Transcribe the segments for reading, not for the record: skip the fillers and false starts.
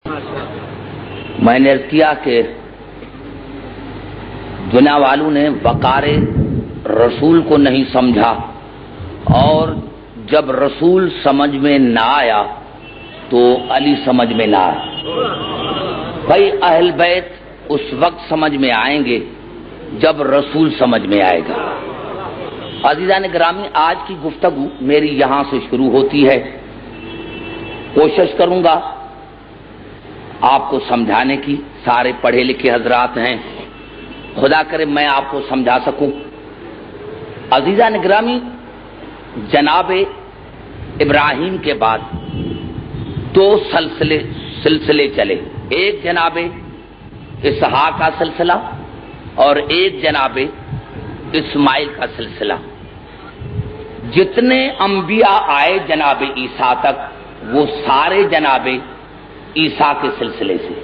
میں نے عرض کیا کہ دنیا والوں نے وقار رسول کو نہیں سمجھا، اور جب رسول سمجھ میں نہ آیا تو علی سمجھ میں نہ آیا۔ بھائی اہل بیت اس وقت سمجھ میں آئیں گے جب رسول سمجھ میں آئے گا۔ عزیزان گرامی، آج کی گفتگو میری یہاں سے شروع ہوتی ہے۔ کوشش کروں گا آپ کو سمجھانے کی، سارے پڑھے لکھے حضرات ہیں، خدا کرے میں آپ کو سمجھا سکوں۔ عزیزان گرامی، جناب ابراہیم کے بعد دو سلسلے چلے، ایک جناب اسحاق کا سلسلہ اور ایک جناب اسماعیل کا سلسلہ۔ جتنے انبیاء آئے جناب عیسیٰ تک وہ سارے جناب عیسیٰ کے سلسلے سے،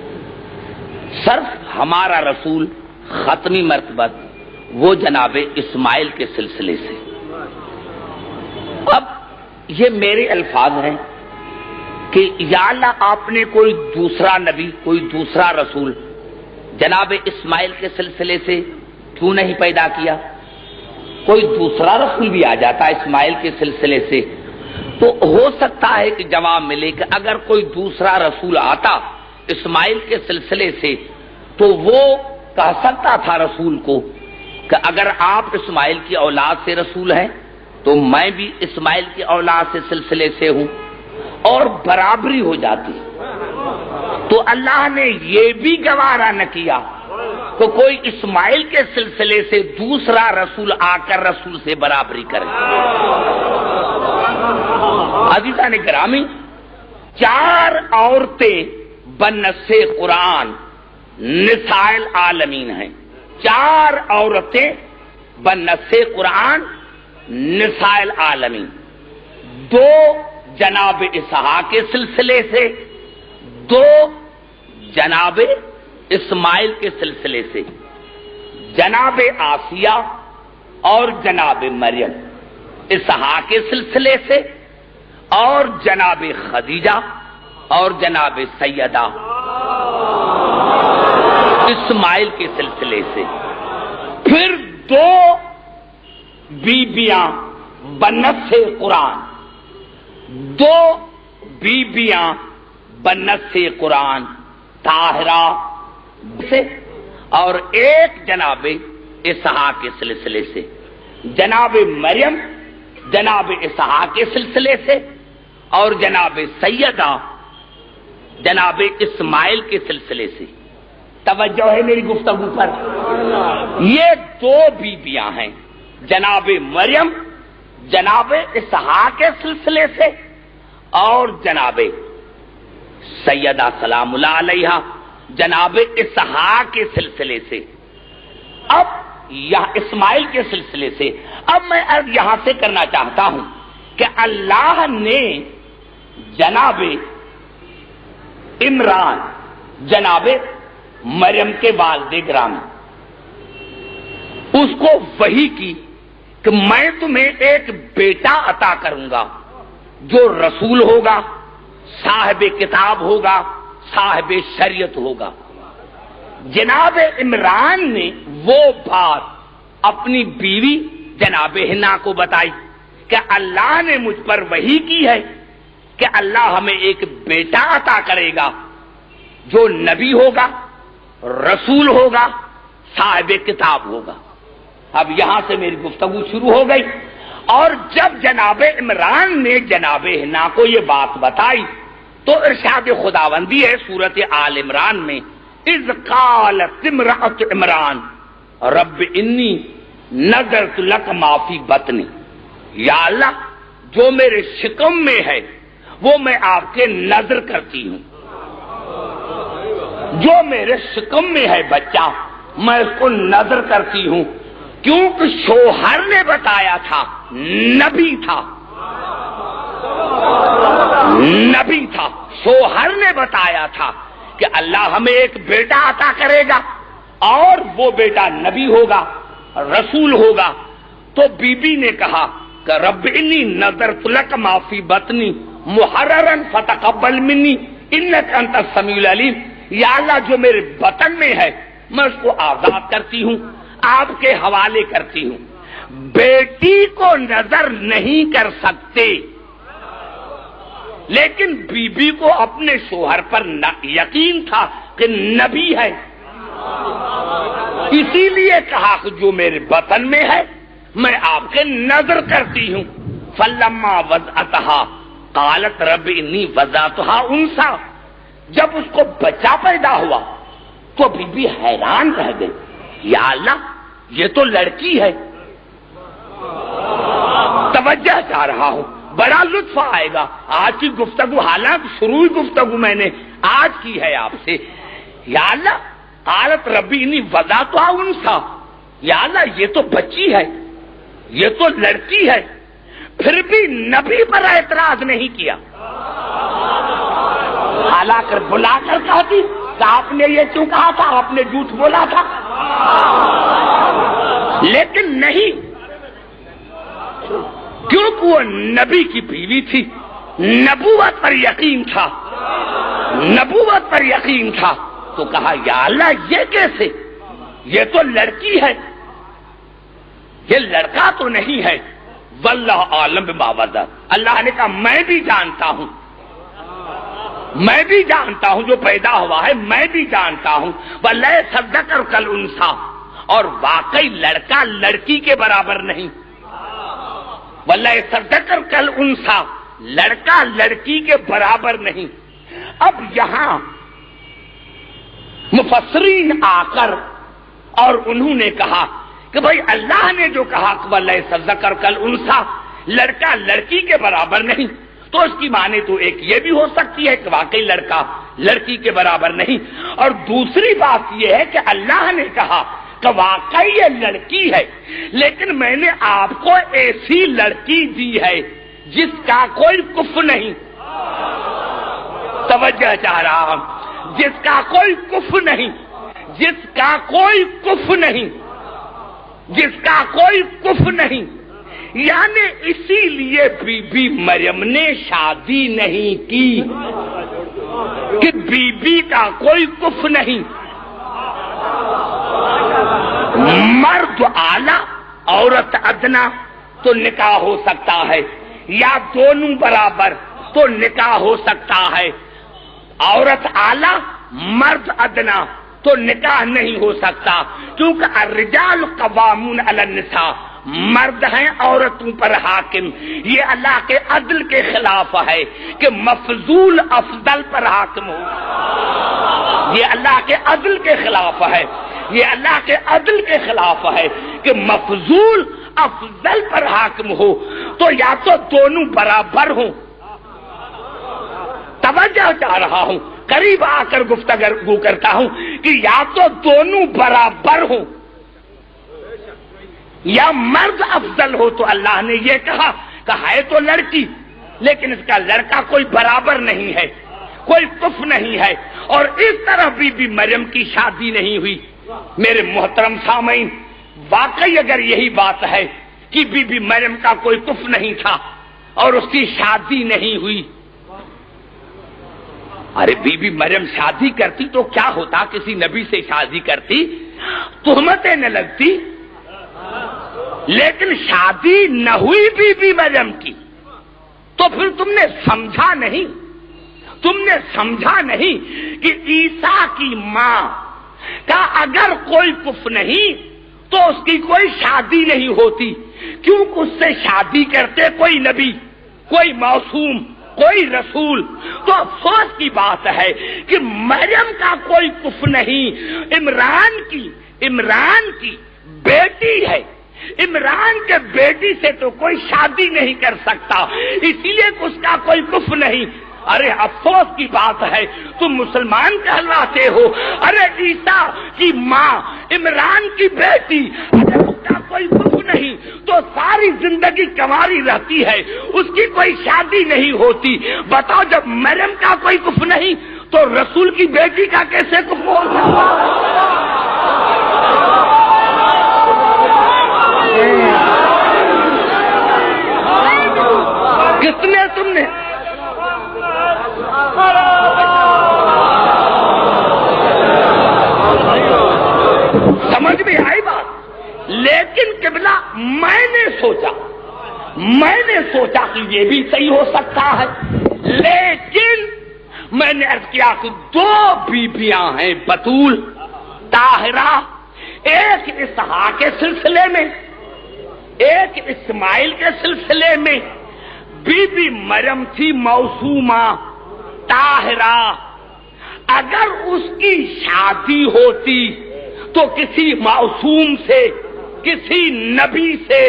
صرف ہمارا رسول ختمی مرتبت وہ جناب اسماعیل کے سلسلے سے۔ اب یہ میرے الفاظ ہیں کہ یا اللہ آپ نے کوئی دوسرا نبی، کوئی دوسرا رسول جناب اسماعیل کے سلسلے سے کیوں نہیں پیدا کیا؟ کوئی دوسرا رسول بھی آ جاتا اسماعیل کے سلسلے سے تو ہو سکتا ہے کہ جواب ملے کہ اگر کوئی دوسرا رسول آتا اسماعیل کے سلسلے سے تو وہ کہہ سکتا تھا رسول کو کہ اگر آپ اسماعیل کی اولاد سے رسول ہیں تو میں بھی اسماعیل کی اولاد سے سلسلے سے ہوں، اور برابری ہو جاتی۔ تو اللہ نے یہ بھی گوارا نہ کیا تو کوئی اسماعیل کے سلسلے سے دوسرا رسول آ کر رسول سے برابری کرے۔ عزیزان گرامی، 4 عورتیں بنص قرآن نساء العالمین ہیں، 4 عورتیں بنص قرآن نساء العالمین، 2 جناب اسحاق کے سلسلے سے، 2 جناب اسماعیل کے سلسلے سے، جناب آسیہ اور جناب مریم اسحاق کے سلسلے سے، اور جناب خدیجہ اور جناب سیدہ اسماعیل کے سلسلے سے۔ پھر 2 بیبیاں بنص قرآن، 2 بیبیاں بنص قرآن طاہرہ سے، اور 1 جناب اسحاق کے سلسلے سے، جناب مریم جناب اسحاق کے سلسلے سے، اور جناب سیدہ جناب اسماعیل کے سلسلے سے۔ توجہ ہے میری گفتگو پر؟ یہ 2 بیبیاں ہیں، جناب مریم جناب اسحاق کے سلسلے سے اور جناب سیدہ سلام اللہ علیہا جناب اسحاق کے سلسلے سے۔ اب یہ اسماعیل کے سلسلے سے اب میں یہاں سے کرنا چاہتا ہوں کہ اللہ نے جناب عمران جناب مریم کے والد گرامی اس کو وحی کی کہ میں تمہیں ایک بیٹا عطا کروں گا جو رسول ہوگا، صاحب کتاب ہوگا، صاحب شریعت ہوگا۔ جناب عمران نے وہ بات اپنی بیوی جناب حنا کو بتائی کہ اللہ نے مجھ پر وحی کی ہے کہ اللہ ہمیں ایک بیٹا عطا کرے گا جو نبی ہوگا، رسول ہوگا، صاحب کتاب ہوگا۔ اب یہاں سے میری گفتگو شروع ہو گئی، اور جب جناب عمران نے جناب حنا کو یہ بات بتائی تو ارشاد خداوندی ہے سورت آل عمران میں، اذ قالت امرأۃ عمران رب انی نذرت لک ما فی بطنی، یا اللہ جو میرے شکم میں ہے وہ میں آپ کے نذر کرتی ہوں، جو میرے شکم میں ہے بچہ میں اس کو نذر کرتی ہوں، کیونکہ شوہر نے بتایا تھا، نبی تھا، نبی تھا، شوہر نے بتایا تھا کہ اللہ ہمیں ایک بیٹا عطا کرے گا اور وہ بیٹا نبی ہوگا، رسول ہوگا۔ تو بی بی نے کہا کہ کہ رب انی نذرت لک ما فی بطنی محررا فتقبل منی، انک انت السمیع العلیم، یا اللہ جو میرے بطن میں ہے میں اس کو آزاد کرتی ہوں، آپ کے حوالے کرتی ہوں۔ بیٹی کو نظر نہیں کر سکتے، لیکن بی بی کو اپنے شوہر پر یقین تھا کہ نبی ہے، اسی لیے کہا کہ جو میرے بطن میں ہے میں آپ کے نظر کرتی ہوں۔ فلما وضعتها قالت رب انی وضعتها انثى، جب اس کو بچہ پیدا ہوا تو بی بی حیران رہ گئی، یا اللہ یہ تو لڑکی ہے۔ توجہ چاہ رہا ہوں، بڑا لطف آئے گا آج کی گفتگو، حالانکہ شروع گفتگو میں نے آج کی ہے آپ سے۔ یا اللہ قالت ربی انی وضعتها انثى، یا اللہ یہ تو بچی ہے، یہ تو لڑکی ہے، پھر بھی نبی پر اعتراض نہیں کیا، حالا کر بلا کر کہتی کہ آپ نے یہ کیوں کہا تھا، آپ نے جھوٹ بولا تھا، لیکن نہیں، کیونکہ وہ نبی کی بیوی تھی، نبوت پر یقین تھا، نبوت پر یقین تھا، تو کہا یا اللہ یہ کیسے، یہ تو لڑکی ہے، یہ لڑکا تو نہیں ہے۔ واللہ عالم بما وضع، اللہ نے کہا میں بھی جانتا ہوں، میں بھی جانتا ہوں جو پیدا ہوا ہے، میں بھی جانتا ہوں۔ وَلَيْسَ الذَّكَرُ كَالْأُنثَىٰ، اور واقعی لڑکا لڑکی کے برابر نہیں، وَلَيْسَ الذَّكَرُ كَالْأُنثَىٰ، لڑکا لڑکی کے برابر نہیں۔ اب یہاں مفسرین آ کر اور انہوں نے کہا کہ بھئی اللہ نے جو کہا کہ وَلَيْسَ الذَّكَرُ كَالْأُنثَىٰ، لڑکا لڑکی کے برابر نہیں، تو اس کی معنی تو ایک یہ بھی ہو سکتی ہے کہ واقعی لڑکا لڑکی کے برابر نہیں، اور دوسری بات یہ ہے کہ اللہ نے کہا کہ واقعی یہ لڑکی ہے، لیکن میں نے آپ کو ایسی لڑکی دی ہے جس کا کوئی کف نہیں، توجہ چاہ رہا ہوں، جس کا کوئی کف نہیں، جس کا کوئی کف نہیں، جس کا کوئی کف نہیں، یعنی اسی لیے بی بی مریم نے شادی نہیں کی کہ بی بی کا کوئی کف نہیں۔ مرد اعلی عورت ادنا تو نکاح ہو سکتا ہے، یا دونوں برابر تو نکاح ہو سکتا ہے، عورت اعلی مرد ادنا تو نکاح نہیں ہو سکتا، کیونکہ الرجال قوامون علی النساء، مرد ہیں عورتوں پر حاکم، یہ اللہ کے عدل کے خلاف ہے کہ مفضول افضل پر حاکم ہو، یہ اللہ کے عدل کے خلاف ہے، یہ اللہ کے عدل کے خلاف ہے کہ مفضول افضل پر حاکم ہو، تو یا تو دونوں برابر ہوں، توجہ چاہ رہا ہوں، قریب آ کر گفتگو کرتا ہوں کہ یا تو دونوں برابر ہوں یا مرد افضل ہو، تو اللہ نے یہ کہا کہ ہے تو لڑکی لیکن اس کا لڑکا کوئی برابر نہیں ہے، کوئی کف نہیں ہے، اور اس طرح بی بی مریم کی شادی نہیں ہوئی۔ میرے محترم سامعین، واقعی اگر یہی بات ہے کہ بی بی مریم کا کوئی کف نہیں تھا اور اس کی شادی نہیں ہوئی، ارے بی بی مریم شادی کرتی تو کیا ہوتا، کسی نبی سے شادی کرتی تہمتیں نہ لگتی، لیکن شادی نہ ہوئی بی بی مریم کی، تو پھر تم نے سمجھا نہیں، تم نے سمجھا نہیں کہ عیسیٰ کی ماں کا اگر کوئی کف نہیں تو اس کی کوئی شادی نہیں ہوتی، کیونکہ اس سے شادی کرتے کوئی نبی، کوئی معصوم، کوئی رسول۔ تو افسوس کی بات ہے کہ مریم کا کوئی کف نہیں، عمران کی بیٹی ہے، عمران کے بیٹی سے تو کوئی شادی نہیں کر سکتا، اسی لیے اس کا کوئی کف نہیں۔ ارے افسوس کی بات ہے تم مسلمان کہلاتے ہو، ارے عیسیٰ کی ماں، عمران کی بیٹی، ارے اس کا کوئی کف نہیں تو ساری زندگی کنواری رہتی ہے، اس کی کوئی شادی نہیں ہوتی۔ بتاؤ جب مریم کا کوئی کف نہیں تو رسول کی بیٹی کا کیسے کف ہو سکتا؟ کس نے، تم نے؟ سمجھ میں آئی بات؟ لیکن قبلہ میں نے سوچا کہ یہ بھی صحیح ہو سکتا ہے، لیکن میں نے عرض کیا کہ دو بیویاں ہیں بطول طاہرہ، ایک اسحاق کے سلسلے میں، ایک اسماعیل کے سلسلے میں۔ بی بی مریم تھی معصومہ طاہرہ، اگر اس کی شادی ہوتی تو کسی معصوم سے، کسی نبی سے،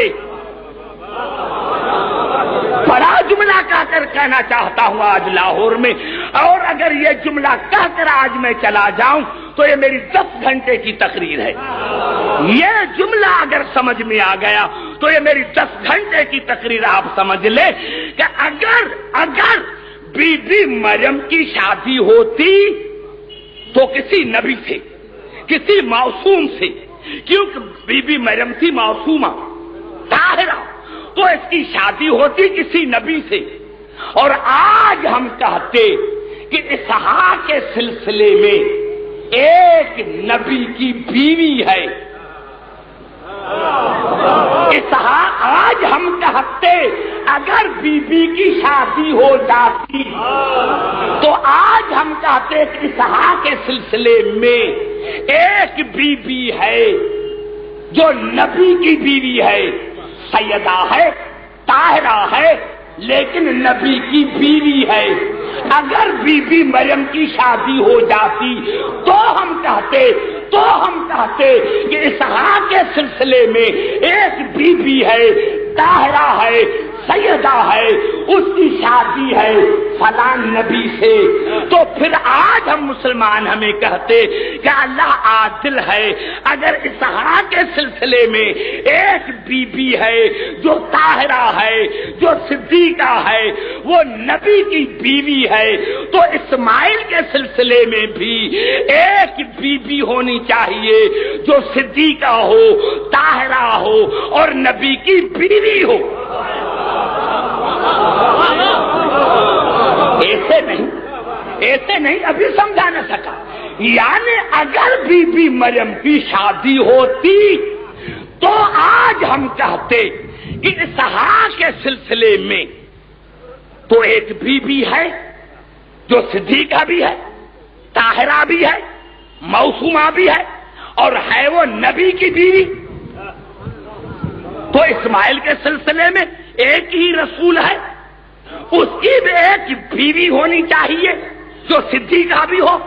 بڑا جملہ کہہ کر کہنا چاہتا ہوں آج لاہور میں، اور اگر یہ جملہ کہہ کر آج میں چلا جاؤں تو یہ میری 10 گھنٹے کی تقریر ہے۔ یہ جملہ اگر سمجھ میں آ گیا تو یہ میری 10 گھنٹے کی تقریر آپ سمجھ لیں کہ اگر بی بی مریم کی شادی ہوتی تو کسی نبی سے، کسی معصوم سے، کیونکہ بی بی مریم تھی معصومہ طاہرہ، تو اس کی شادی ہوتی کسی نبی سے۔ اور آج ہم کہتے کہ اسحاق کے سلسلے میں ایک نبی کی بیوی ہے، اسحاق، آج ہم کہتے اگر بی بی کی شادی ہو جاتی تو آج ہم کہتے کہ اسحاق کے سلسلے میں ایک بیوی ہے جو نبی کی بیوی ہے، سیدہ ہے، طاہرہ ہے، لیکن نبی کی بیوی ہے۔ اگر بی بی مریم کی شادی ہو جاتی تو ہم کہتے کہ اسحاق کے سلسلے میں ایک بیوی ہے، طاہرہ ہے، سیدہ ہے، اس کی شادی ہے فلاں نبی سے۔ تو پھر آج ہم مسلمان ہمیں کہتے کہ اللہ عادل ہے، اگر اسحاق کے سلسلے میں ایک بیوی ہے جو طاہرہ ہے، جو صدیقہ ہے، وہ نبی کی بیوی ہے، تو اسماعیل کے سلسلے میں بھی ایک بیوی ہونی چاہیے جو صدیقہ ہو، طاہرہ ہو اور نبی کی بیوی ہو۔ ایسے نہیں ابھی سمجھا نہ سکا، یعنی اگر بی بی مریم کی شادی ہوتی تو آج ہم کہتے کہ اسحاق کے سلسلے میں تو ایک بیوی ہے جو صدیقہ بھی ہے، طاہرہ بھی ہے، معصومہ بھی ہے، اور ہے وہ نبی کی بیوی۔ تو اسماعیل کے سلسلے میں ایک ہی رسول ہے، اس کی بھی ایک بیوی ہونی چاہیے جو صدیقہ بھی ہو،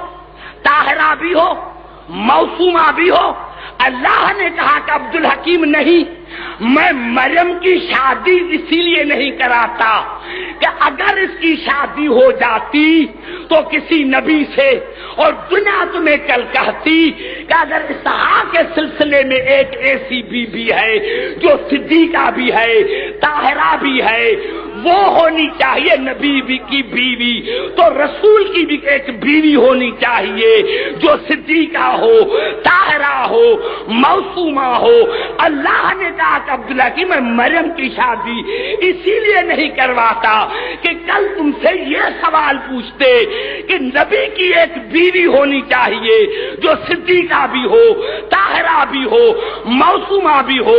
طاہرہ بھی ہو، معصومہ بھی ہو۔ اللہ نے کہا کہ عبدالحکیم نہیں، میں مریم کی شادی اسی لیے نہیں کراتا کہ اگر اس کی شادی ہو جاتی تو کسی نبی سے، اور دنیا تمہیں کل کہتی کہ اگر اسحاق کے سلسلے میں ایک ایسی بیوی ہے جو صدیقہ بھی ہے، طاہرہ بھی ہے، وہ ہونی چاہیے نبی کی بیوی، تو رسول کی بھی ایک بیوی ہونی چاہیے جو صدیقہ ہو، طاہرہ ہو، معصومہ ہو۔ اللہ نے کہا کہ عبداللہ کی میں مریم کی شادی اسی لیے نہیں کرواتا کہ کل تم سے یہ سوال پوچھتے کہ نبی کی ایک بیوی ہونی چاہیے جو صدیقہ بھی ہو، طاہرہ بھی ہو، معصومہ بھی ہو۔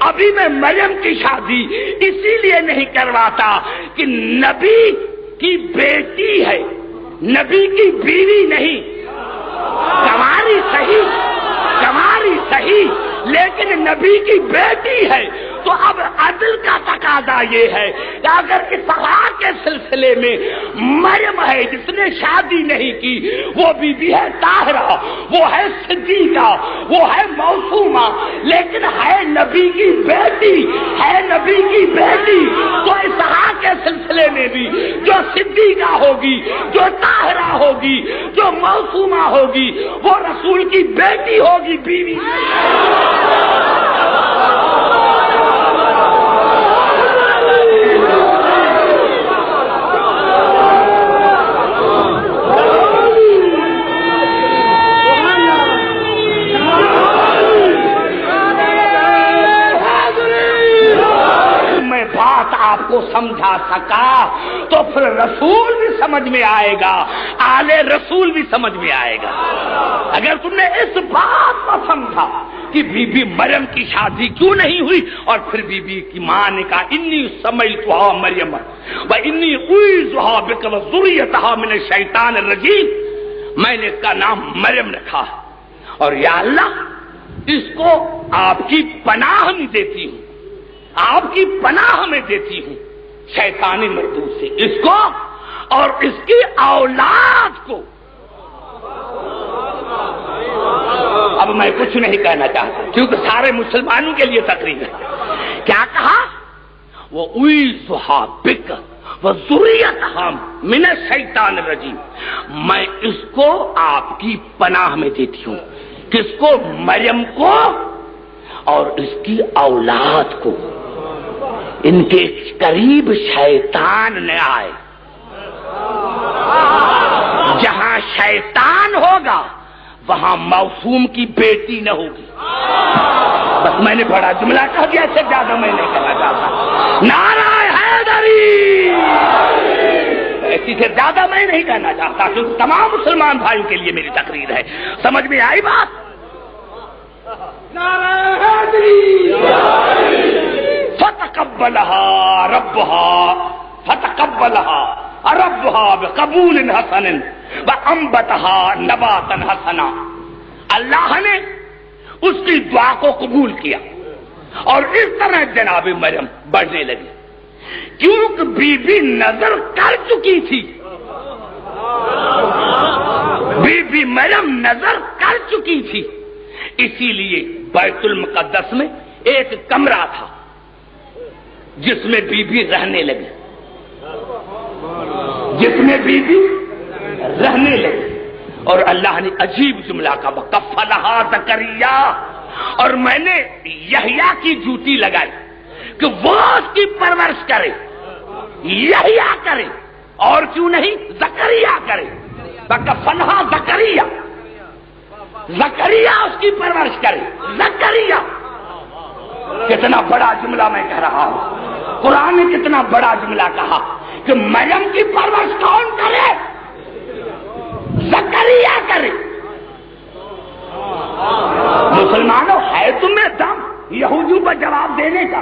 ابھی میں مریم کی شادی اسی لیے نہیں کرواتا کہ نبی کی بیٹی ہے، نبی کی بیوی نہیں۔ کماری صحیح لیکن نبی کی بیٹی ہے، تو اب عدل کا تقاضا یہ ہے کہ اگر اسحاق کے سلسلے میں مریم ہے جس نے شادی نہیں کی، وہ بیوی ہے طاہرہ، وہ ہے صدیقہ، وہ ہے معصومہ، لیکن ہے نبی کی بیٹی، تو اسحاق کے سلسلے میں بھی جو صدیقہ ہوگی، جو طاہرہ ہوگی، جو معصومہ ہوگی، وہ رسول کی بیٹی ہوگی، بیوی۔ آپ کو سمجھا سکا تو پھر رسول بھی سمجھ میں آئے گا، آل رسول بھی سمجھ میں آئے گا۔ اگر تم نے اس بات کو سمجھا کہ بی بی مریم کی شادی کیوں نہیں ہوئی، اور پھر بی بی کی ماں نے کہا انی سمیتھا مریم و انی اعوذھا بک و ذریتھا من الشیطان الرجیم، میں نے اس کا نام مریم رکھا اور یا اللہ اس کو آپ کی پناہ میں دیتی ہوں، آپ کی پناہ میں دیتی ہوں شیطانی مردود سے، اس کو اور اس کی اولاد کو۔ اب میں کچھ نہیں کہنا چاہتا کیونکہ سارے مسلمانوں کے لیے تقریر ہے۔ کیا کہا؟ وہ اعوذھا بک وذریتھا من الشیطان الرجیم، میں اس کو آپ کی پناہ میں دیتی ہوں۔ کس کو؟ مریم کو اور اس کی اولاد کو، ان کے قریب شیطان نہ آئے۔ جہاں شیطان ہوگا وہاں معصوم کی بیٹی نہ ہوگی۔ بس میں نے بڑا جملہ کہہ دیا، اس سے زیادہ میں نہیں کہنا چاہتا۔ نعرہ حیدری، اسی سے زیادہ میں نہیں کہنا چاہتا کیونکہ تمام مسلمان بھائیوں کے لیے میری تقریر ہے۔ سمجھ میں آئی بات؟ نعرہ حیدری، فتقبلها ربها بقبول حسن وانبتها نباتا حسنا، اللہ نے اس کی دعا کو قبول کیا اور اس طرح جناب مریم بڑھنے لگی، کیونکہ بی بی نظر کر چکی تھی، بی بی مریم نظر کر چکی تھی، اسی لیے بیت المقدس میں ایک کمرہ تھا جس میں بی بی رہنے لگی، جس میں بی بی رہنے لگی، اور اللہ نے عجیب جملہ کہا وَكَفَّلَهَا زَكَرِيَّا، اور میں نے یحییٰ کی ڈیوٹی لگائی کہ وہ اس کی پرورش کرے، یحییٰ کرے، اور کیوں نہیں زکریا کرے۔ وَكَفَّلَهَا زَكَرِيَّا، زکریا اس کی پرورش کرے، زکریا۔ کتنا بڑا جملہ میں کہہ رہا ہوں، قرآن نے کتنا بڑا جملہ کہا کہ مریم کی پرورش کون کرے؟ زکریا کرے۔ مسلمانوں ہے تمہیں دم یہودیوں پر جواب دینے کا؟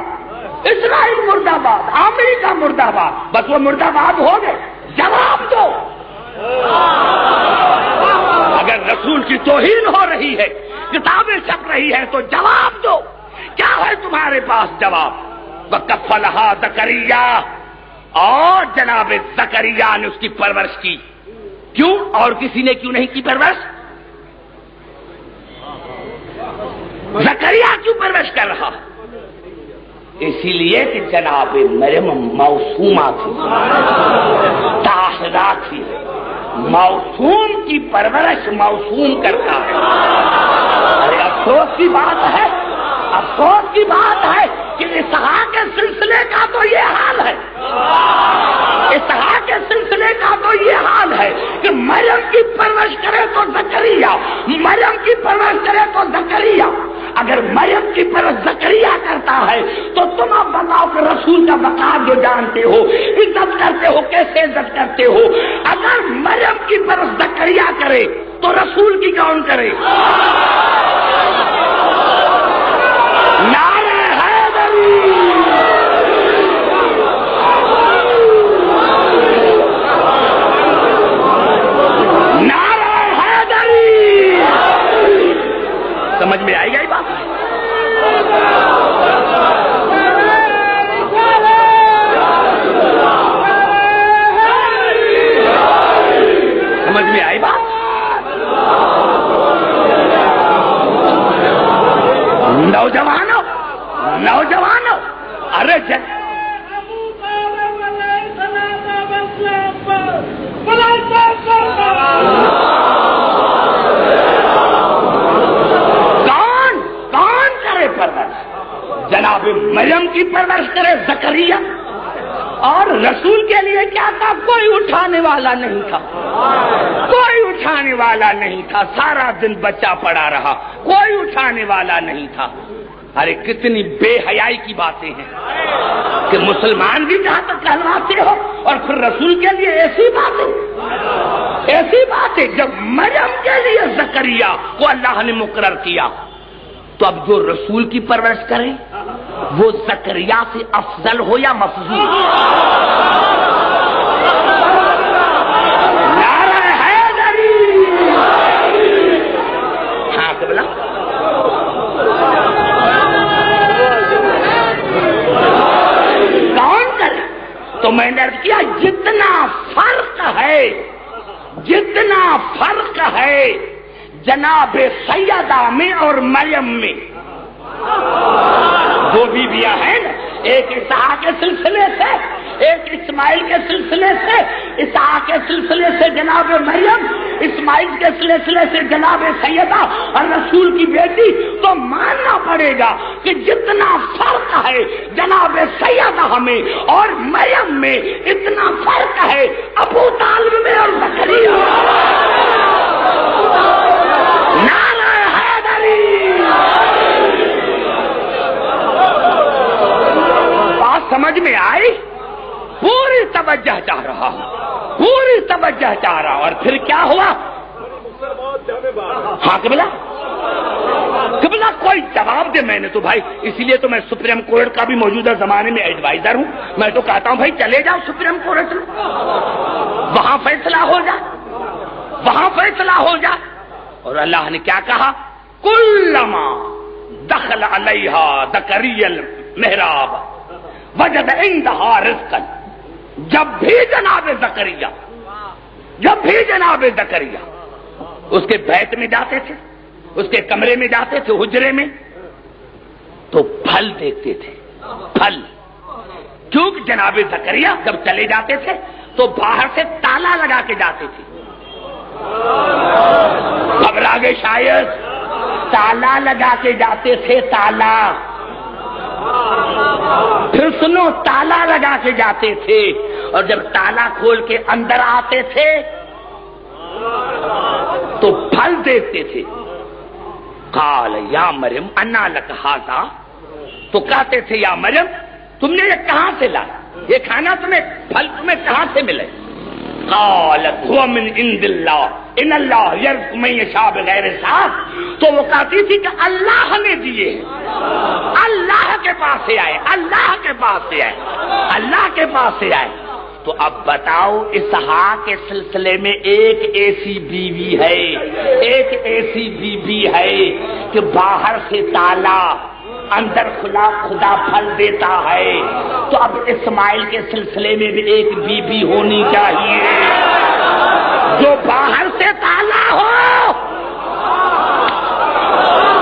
اسرائیل مرد آباد، امریکہ مرد آباد، بس وہ مرد آباد ہو گئے، جواب دو۔ اگر رسول کی توہین ہو رہی ہے، کتابیں چھپ رہی ہے تو جواب دو، کیا ہے تمہارے پاس جواب؟ وَكَفَّلَهَا زَكَرِيَّا، اور جناب زکریا نے اس کی پرورش کی۔ کیوں؟ اور کسی نے کیوں نہیں کی پرورش؟ زکریا کیوں پرورش کر رہا؟ اسی لیے کہ جناب مریم معصومہ تھی، طاہرہ تھی، معصوم کی پرورش معصوم کرتا ہے۔ ارے افسوس کی بات ہے، افسوس کی بات ہے کہ اسحاق کے سلسلے کا تو یہ حال ہے، اسحاق کے سلسلے کا تو یہ حال ہے کہ مریم کی پرورش کرے تو زکریا، مریم کی پرورش کرے تو زکریا۔ اگر مریم کی پرورش زکریا کرتا ہے تو تم اب بتاؤ کہ رسول کا مقام جو جانتے ہو، عزت کرتے ہو، کیسے عزت کرتے ہو؟ اگر مریم کی پرورش زکریا کرے تو رسول کی کون کرے؟ نعرہ حیدری، نعرہ حیدری۔ سمجھ میں آئی گئی بات؟ سمجھ میں آئی بات؟ نوجوانوں، نوجوانوں، ارے کون کرے پرورش؟ جناب مریم کی پرورش کرے زکریا، اور رسول کے لیے کیا تھا؟ کوئی اٹھانے والا نہیں تھا، کوئی اٹھانے والا نہیں تھا، سارا دن بچہ پڑا رہا، کوئی اٹھانے والا نہیں تھا۔ ارے کتنی بے حیائی کی باتیں ہیں کہ مسلمان بھی جہاں تک کہلواتے ہو اور پھر رسول کے لیے ایسی باتیں جب مریم کے لیے زکریا کو اللہ نے مقرر کیا تو اب جو رسول کی پرورش کرے وہ زکریا سے افضل ہو یا مفضول؟ نعرہ حیدری! ہاں قبلہ کون کرے؟ تو میں نے عرض کیا جتنا فرق ہے جناب سیدہ میں اور مریم میں، دو بیویاں ہیں نا، ایک اسحاق کے سلسلے سے، ایک اسماعیل کے سلسلے سے، اسحاق کے سلسلے سے جناب مریم، اسماعیل کے سلسلے سے جناب سیدہ اور رسول کی بیٹی، تو ماننا پڑے گا کہ جتنا فرق ہے جناب سیدہ میں اور مریم میں اتنا فرق ہے ابو طالب میں اور زکریا۔ نعرہ حیدری! بات سمجھ میں آئی؟ پوری توجہ چاہ رہا ہوں، پوری توجہ چاہ رہا ہوں۔ اور پھر کیا ہوا؟ ہاں قبلہ کوئی جواب دے۔ میں نے تو بھائی اسی لیے تو میں سپریم کورٹ کا بھی موجودہ زمانے میں ایڈوائزر ہوں، میں تو کہتا ہوں بھائی چلے جاؤ سپریم کورٹ میں، وہاں فیصلہ ہو جائے۔ اور اللہ نے کیا کہا؟ کلما دخل علیہا زکریا المحراب وجد عندہا رزقا، جب بھی جناب زکریا اس کے بیت میں جاتے تھے، اس کے کمرے میں جاتے تھے، حجرے میں، تو پھل دیکھتے تھے، پھل۔ کیونکہ جناب زکریا جب چلے جاتے تھے تو باہر سے تالا لگا کے جاتے تھے۔ گھبرا گئے شاید؟ تالا لگا کے جاتے تھے، تالا۔ پھر سنو، تالا لگا کے جاتے تھے، اور جب تالا کھول کے اندر آتے تھے تو پھل دیکھتے تھے۔ قال یا مریم انا لک ھذا، تو کہتے تھے یا مریم تم نے یہ کہاں سے لایا، یہ کھانا پھل تمہیں کہاں سے ملے؟ قالت هو من عند اللہ ان اللہ یرزق من یشاء بغیر حساب، تو وہ کہتی تھی کہ اللہ نے دیے، اللہ کے پاس سے آئے، اللہ کے پاس سے آئے۔ تو اب بتاؤ، اسحاق کے سلسلے میں ایک ایسی بیوی ہے کہ باہر سے تالا اندر کھلا خدا پھل دیتا ہے، تو اب اسماعیل کے سلسلے میں بھی ایک بیوی ہونی چاہیے جو باہر سے تالا ہو۔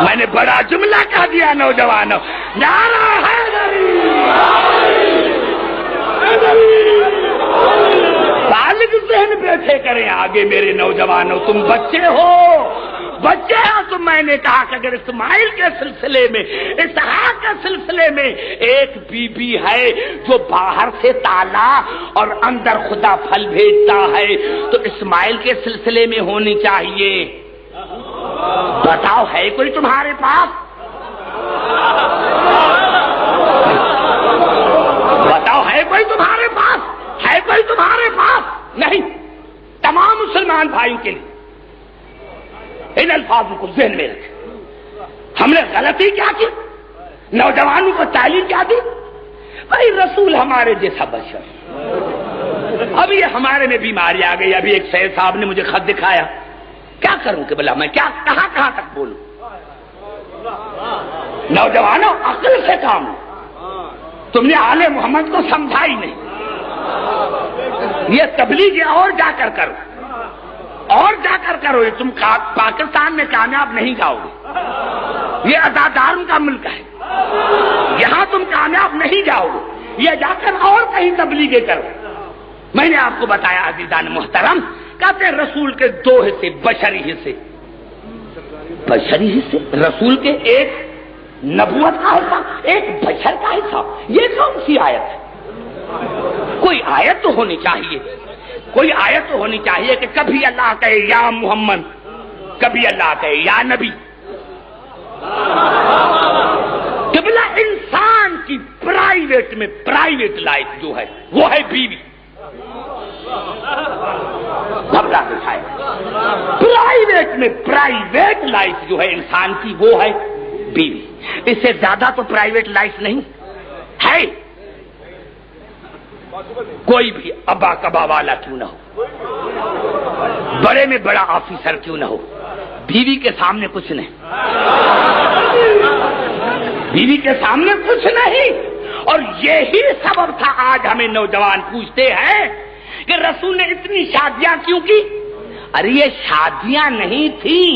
میں نے بڑا جملہ کہہ دیا نوجوانوں، نعرہ حیدری! بالغ ذہن بیٹھے کریں آگے میرے نوجوانوں، تم بچے ہو تو میں نے کہا کہ اگر اسماعیل کے سلسلے میں، اسحاق کے سلسلے میں ایک بیوی ہے جو باہر سے تالا اور اندر خدا پھل بھیجتا ہے، تو اسماعیل کے سلسلے میں ہونی چاہیے۔ بتاؤ ہے کوئی تمہارے پاس؟ بتاؤ ہے کوئی تمہارے پاس؟ ہے کوئی تمہارے پاس؟ نہیں۔ تمام مسلمان بھائیوں کے لیے ان الفاظوں کو ذہن میں رکھیں۔ ہم نے غلطی کیا کی؟ نوجوانوں کو تعلیم کیا دی؟ بھائی رسول ہمارے جیسا بشر، اب یہ ہمارے میں بیماری آ گئی۔ ابھی ایک سید صاحب نے مجھے خط دکھایا، کیا کروں کہ بلا میں کیا کہاں تک بولوں؟ نوجوانوں عقل سے کام لو، تم نے آل محمد کو سمجھا ہی نہیں۔ یہ تبلیغ اور جا کر کرو، تم پاکستان میں کامیاب نہیں جاؤ گے، یہ ازاداروں کا ملک ہے، یہاں تم کامیاب نہیں جاؤ گے، یہ جا کر اور کہیں تبلیغیں کرو۔ میں نے آپ کو بتایا عزیزان محترم، کہتے ہیں رسول کے دو حصے، بشری حصے، رسول کے ایک نبوت کا حصہ، ایک بشر کا حصہ۔ یہ کون سی آیت ہے؟ کوئی آیت تو ہونی چاہیے کہ کبھی اللہ کہے یا محمد، کبھی اللہ کہے یا نبی۔ پرائیویٹ میں پرائیویٹ لائف جو ہے وہ ہے بیوی. گھبرا دکھائے پرائیویٹ میں پرائیویٹ لائف جو ہے انسان کی وہ ہے بیوی. اس سے زیادہ تو پرائیویٹ لائف نہیں ہے. کوئی بھی ابا کبا والا کیوں نہ ہو, بڑے میں بڑا آفیسر کیوں نہ ہو, بیوی کے سامنے کچھ نہیں. بیوی کے سامنے کچھ نہیں. اور یہی سبب تھا آج ہمیں نوجوان پوچھتے ہیں کہ رسول نے اتنی شادیاں کیوں کی. ارے یہ شادیاں نہیں تھیں,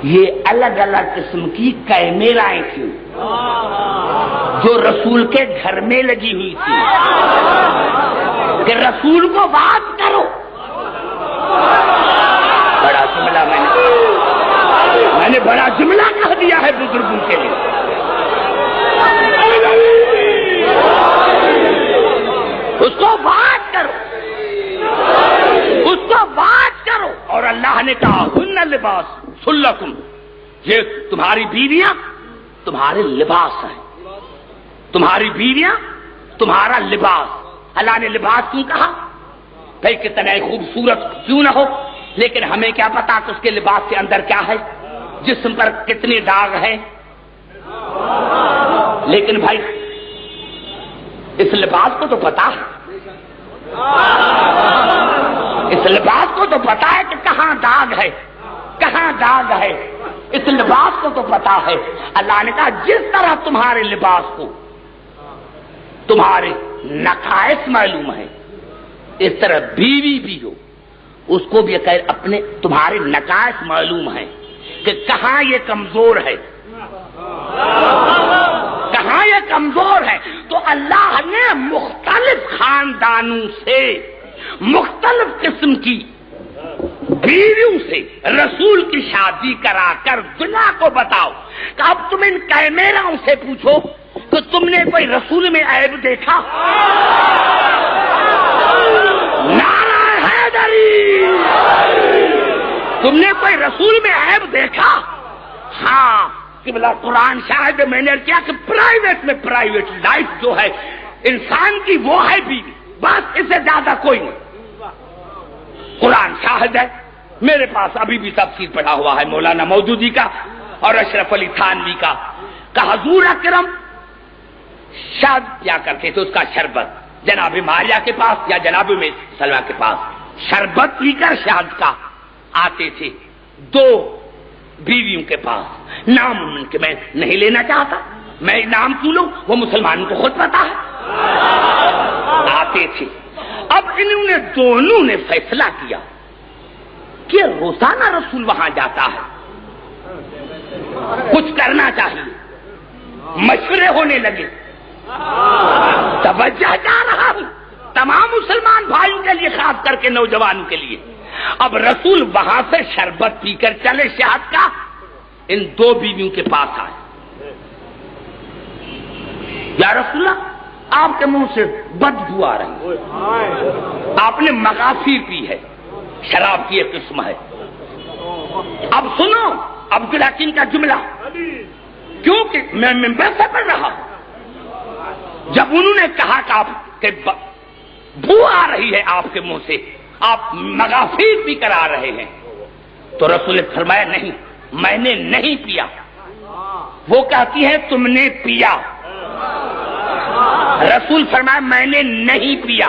یہ الگ الگ قسم کی کیمرائیں تھیں جو رسول کے گھر میں لگی ہوئی تھی کہ رسول کو بات کرو. بڑا جملہ میں نے بڑا جملہ کہہ دیا ہے بزرگوں کے لیے. اس کو بات کرو, اس کو بات کرو. اور اللہ نے کہا ہن لباس لکم, یہ تمہاری بیویاں تمہارے لباس ہیں. تمہاری بیویاں تمہارا لباس. اللہ نے لباس کیوں کہا؟ بھائی کتنا خوبصورت کیوں نہ ہو, لیکن ہمیں کیا پتا کہ اس کے لباس کے اندر کیا ہے, جسم پر کتنے داغ ہیں. لیکن بھائی اس لباس کو تو پتا ہے, اس لباس کو تو پتا ہے کہ کہاں داغ ہے, کہاں داغ ہے. اس لباس کو تو پتا ہے. اللہ نے کہا جس طرح تمہارے لباس کو تمہارے نقائص معلوم ہے, اس طرح بیوی بھی ہو اس کو بھی اپنے تمہارے نقائص معلوم ہے کہ کہاں یہ کمزور ہے, کہاں یہ کمزور ہے. تو اللہ نے مختلف خاندانوں سے مختلف قسم کی بیویوں سے رسول کی شادی کرا کر دنیا کو بتاؤ کہ اب تم ان کیمراؤں سے پوچھو کہ تم نے کوئی رسول میں عیب دیکھا. نعرہ حیدری, تم نے کوئی رسول میں عیب دیکھا؟ ہاں کہ بلا قرآن شاہد میں نے کیا کہ پرائیویٹ میں پرائیویٹ لائف جو ہے انسان کی وہ ہے بیوی, بس اس سے زیادہ کوئی نہیں. قرآن شاہد ہے. میرے پاس ابھی بھی تفسیر پڑھا ہوا ہے مولانا مودودی کا اور اشرف علی تھانوی کا, کہ حضور اکرم شاد کیا کرتے تھے, اس کا شربت جناب ماریا کے پاس یا جناب میں سلمہ کے پاس شربت پی کر شاد کا آتے تھے دو بیویوں کے پاس. نام ان کے میں نہیں لینا چاہتا, میں نام کیوں لوں, وہ مسلمانوں کو خود پتا ہے. آتے تھے. اب انہوں نے دونوں نے فیصلہ کیا کہ روزانہ رسول وہاں جاتا ہے, کچھ کرنا چاہیے. مشورے ہونے لگے, توجہ جا رہا ہوں تمام مسلمان بھائیوں کے لیے, خاص کر کے نوجوانوں کے لیے. اب رسول وہاں سے شربت پی کر چلے شہد کا, ان دو بیویوں کے پاس آئے. یا رسول اللہ آپ کے منہ سے بدبو آ رہی ہے, آپ نے مغافیر پی ہے, شراب کی ایک قسم ہے. اب سنو عبد الحکیم کا جملہ, کیونکہ میں ممبر سے پڑھ رہا ہوں. جب انہوں نے کہا کہ آپ کے بو آ رہی ہے آپ کے منہ سے, آپ مغافیر پی کر آ رہے ہیں, تو رسول نے فرمایا نہیں میں نے نہیں پیا. وہ کہتی ہے تم نے پیا. رسول فرمایا میں نے نہیں پیا.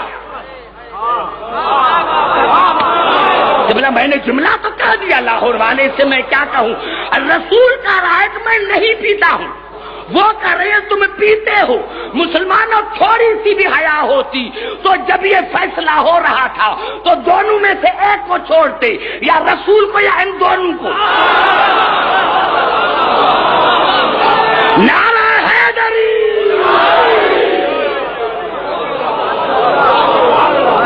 میں نے جملہ تو کہہ دیا لاہور والے سے, میں کیا کہوں. رسول کہہ رہا ہے کہ میں نہیں پیتا ہوں, وہ کہہ رہے ہیں تم پیتے ہو. مسلمانوں تھوڑی سی بھی حیا ہوتی تو جب یہ فیصلہ ہو رہا تھا تو دونوں میں سے ایک کو چھوڑتے, یا رسول کو یا ان دونوں کو. نعرہ حیدری,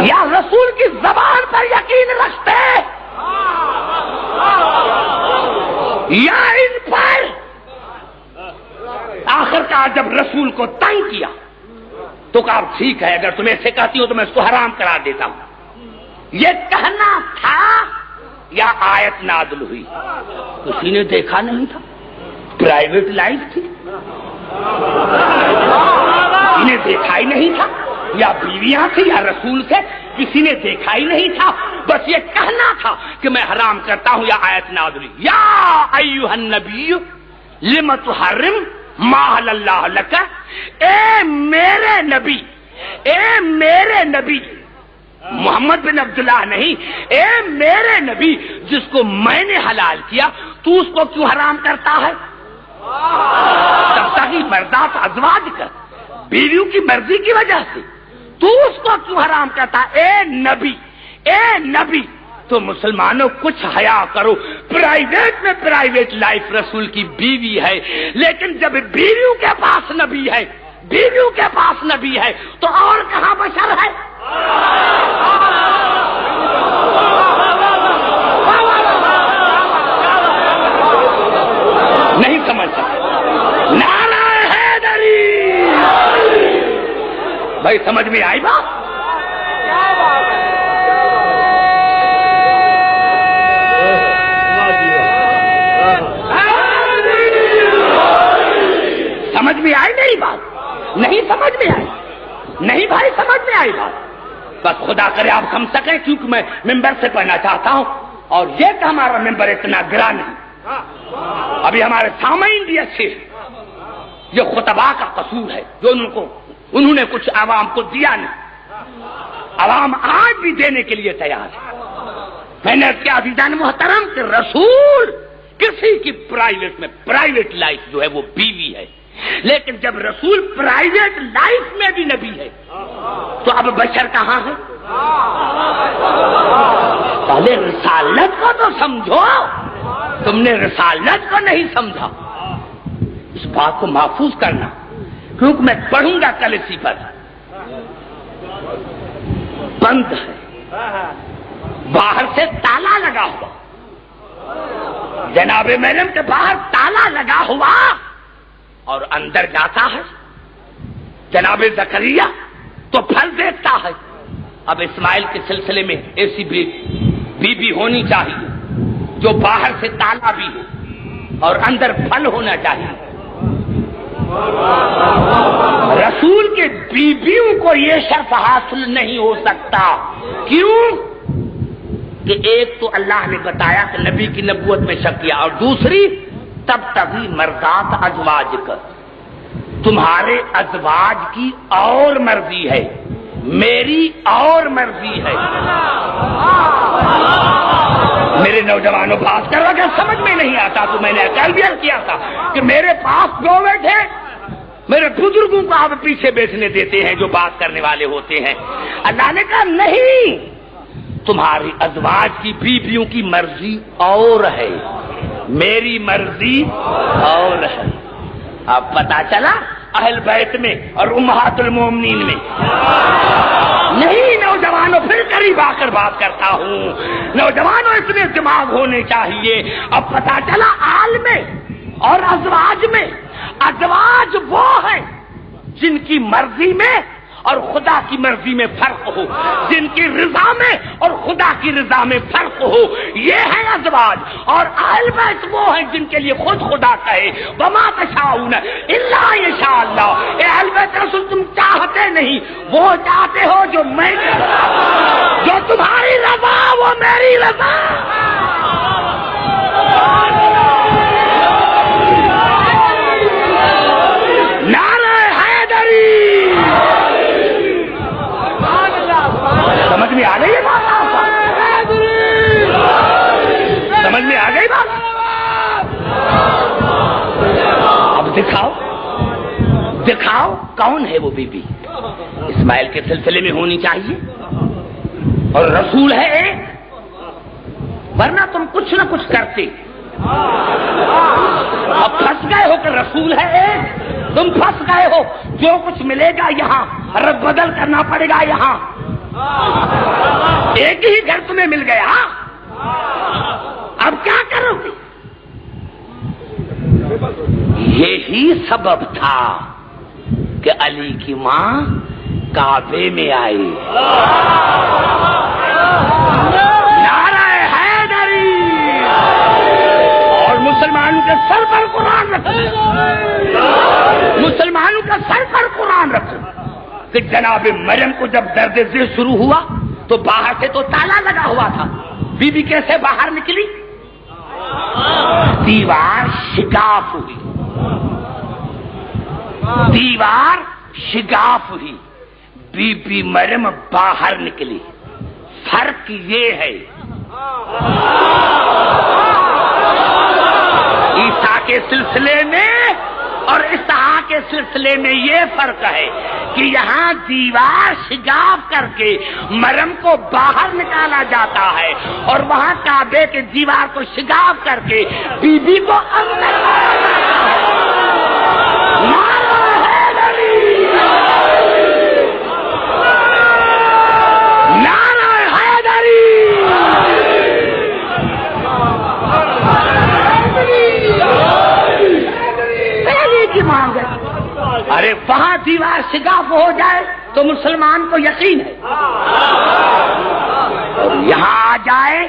یا رسول کی زبان پر یقین رکھتے یا ان پر. آخر کار جب رسول کو تنگ کیا تو کہا ٹھیک ہے اگر تم ایسے کہتی ہو تو میں اس کو حرام کرا دیتا ہوں. یہ کہنا تھا یا آیت نازل ہوئی, کسی نے دیکھا نہیں تھا, پرائیویٹ لائف تھی. کسی نے دیکھا ہی نہیں تھا، یا بیویاں تھی یا رسول سے کسی نے دیکھا ہی نہیں تھا، بس یہ کہنا تھا کہ میں حرام کرتا ہوں، یا آیت نازل ہوئی یا ایھا النبی لم تحرم ما احل اللہ لک، اے میرے نبی، اے میرے نبی، محمد بن عبداللہ نہیں، اے میرے نبی جس کو میں نے حلال کیا تو اس کو کیوں حرام کرتا ہے؟ تبتغی مرضات ازواج کا، بیویوں کی مرضی کی وجہ سے تو اس کو کیوں حرام کرتا؟ اے نبی، اے نبی، تو مسلمانوں کچھ حیا کرو، پرائیویٹ میں پرائیویٹ لائف رسول کی بیوی ہے، لیکن جب بیویوں کے پاس نبی ہے، بیویوں کے پاس نبی ہے تو اور کہاں بشر ہے؟ نہیں سمجھ سکتے۔ نعرہ حیدری، بھائی سمجھ میں آئی بات؟ سمجھ میں آئی میری بات؟ نہیں سمجھ میں آئی؟ نہیں بھائی سمجھ میں آئی بات؟ بس خدا کرے آپ سمجھ سکیں، کیونکہ میں ممبر سے پڑھنا چاہتا ہوں، اور یہ کہ ہمارا ممبر اتنا گرا نہیں، ابھی ہمارے سامعین بھی اچھے ہیں، یہ خطبہ کا قصور ہے جو انہوں نے کچھ عوام کو دیا نہیں، عوام آج بھی دینے کے لیے تیار ہے۔ میں نے کیا عزیزان محترم کہ رسول کسی کی پرائیویٹ میں پرائیویٹ لائف جو ہے وہ بیوی ہے، لیکن جب رسول پرائیویٹ لائف میں بھی نبی ہے تو اب بشر کہاں ہے؟ پہلے رسالت کو تو سمجھو، تم نے رسالت کو نہیں سمجھا، اس بات کو محفوظ کرنا، کیونکہ میں پڑھوں گا کل اسی پر۔ بند ہے، باہر سے تالا لگا ہوا، جناب مریم کے باہر تالا لگا ہوا اور اندر جاتا ہے جناب زکریا تو پھل دیکھتا ہے۔ اب اسماعیل کے سلسلے میں ایسی بیوی ہونی چاہیے جو باہر سے تالا بھی ہو اور اندر پھل ہونا چاہیے۔ رسول کے بیویوں کو یہ شرف حاصل نہیں ہو سکتا، کیوں کہ ایک تو اللہ نے بتایا کہ نبی کی نبوت میں شک کیا، اور دوسری تب تبھی مرضات ازواج کا، تمہارے ازواج کی اور مرضی ہے، میری اور مرضی ہے۔ میرے نوجوانوں بات کر رہا کہ سمجھ میں نہیں آتا تو میں نے کل بھی کیا تھا کہ میرے پاس جو بیٹھے میرے بزرگوں کو آپ پیچھے بیٹھنے دیتے ہیں جو بات کرنے والے ہوتے ہیں۔ اللہ نے کہا نہیں، تمہاری ازواج کی بیویوں کی مرضی اور ہے، میری مرضی اور ہے۔ اب پتا چلا اہل بیت میں اور امہات المومنین میں نہیں۔ نوجوانوں پھر قریب آ کر بات کرتا ہوں، نوجوانوں اتنے دماغ ہونے چاہیے۔ اب پتا چلا آل میں اور ازواج میں، ازواج وہ ہیں جن کی مرضی میں اور خدا کی مرضی میں فرق ہو، جن کی رضا میں اور خدا کی رضا میں فرق ہو، یہ ہے ازواج۔ اور اہل بیت وہ ہیں جن کے لیے خود خدا کہے وما تشاءون الا یشاء اللہ۔ اے اہل بیت رسول تم چاہتے نہیں، وہ چاہتے ہو جو میں چاہتا ہوں، جو تمہاری رضا وہ میری رضا۔ نعرہ حیدری، سمجھ میں آ گئی بات؟ سمجھ میں آ گئی بات؟ اب دکھاؤ کون ہے وہ بیوی؟ اسماعیل کے سلسلے میں ہونی چاہیے اور رسول ہے ایک، ورنہ تم کچھ نہ کچھ کرتے۔ اب پھنس گئے ہو کہ رسول ہے ایک، تم پھنس گئے ہو، جو کچھ ملے گا یہاں رب بدل کرنا پڑے گا یہاں۔ ایک ہی گھر تمہیں مل گیا، اب کیا کرو گے؟ یہی سبب تھا کہ علی کی ماں کعبے میں آئی۔ نعرہ حیدری، اور مسلمانوں کے سر پر قرآن رکھ کہ جناب مریم کو جب درد ذل شروع ہوا تو باہر سے تو تالا لگا ہوا تھا، بی بی کیسے باہر نکلی؟ دیوار شگاف ہوئی، دیوار شگاف ہوئی، بی بی مریم باہر نکلی۔ فرق یہ ہے عیسیٰ کے سلسلے میں اور اسحاق کے سلسلے میں یہ فرق ہے کہ یہاں دیوار شگاف کر کے مریم کو باہر نکالا جاتا ہے اور وہاں کعبے کے دیوار کو شگاف کر کے بی بی کو اندر لایا جاتا ہے۔ نعرہ حیدری، نعرہ حیدری، کی مانگ ہے۔ ارے وہاں دیوار شگاف ہو جائے تو مسلمان کو یقین ہے، اور یہاں آ جائے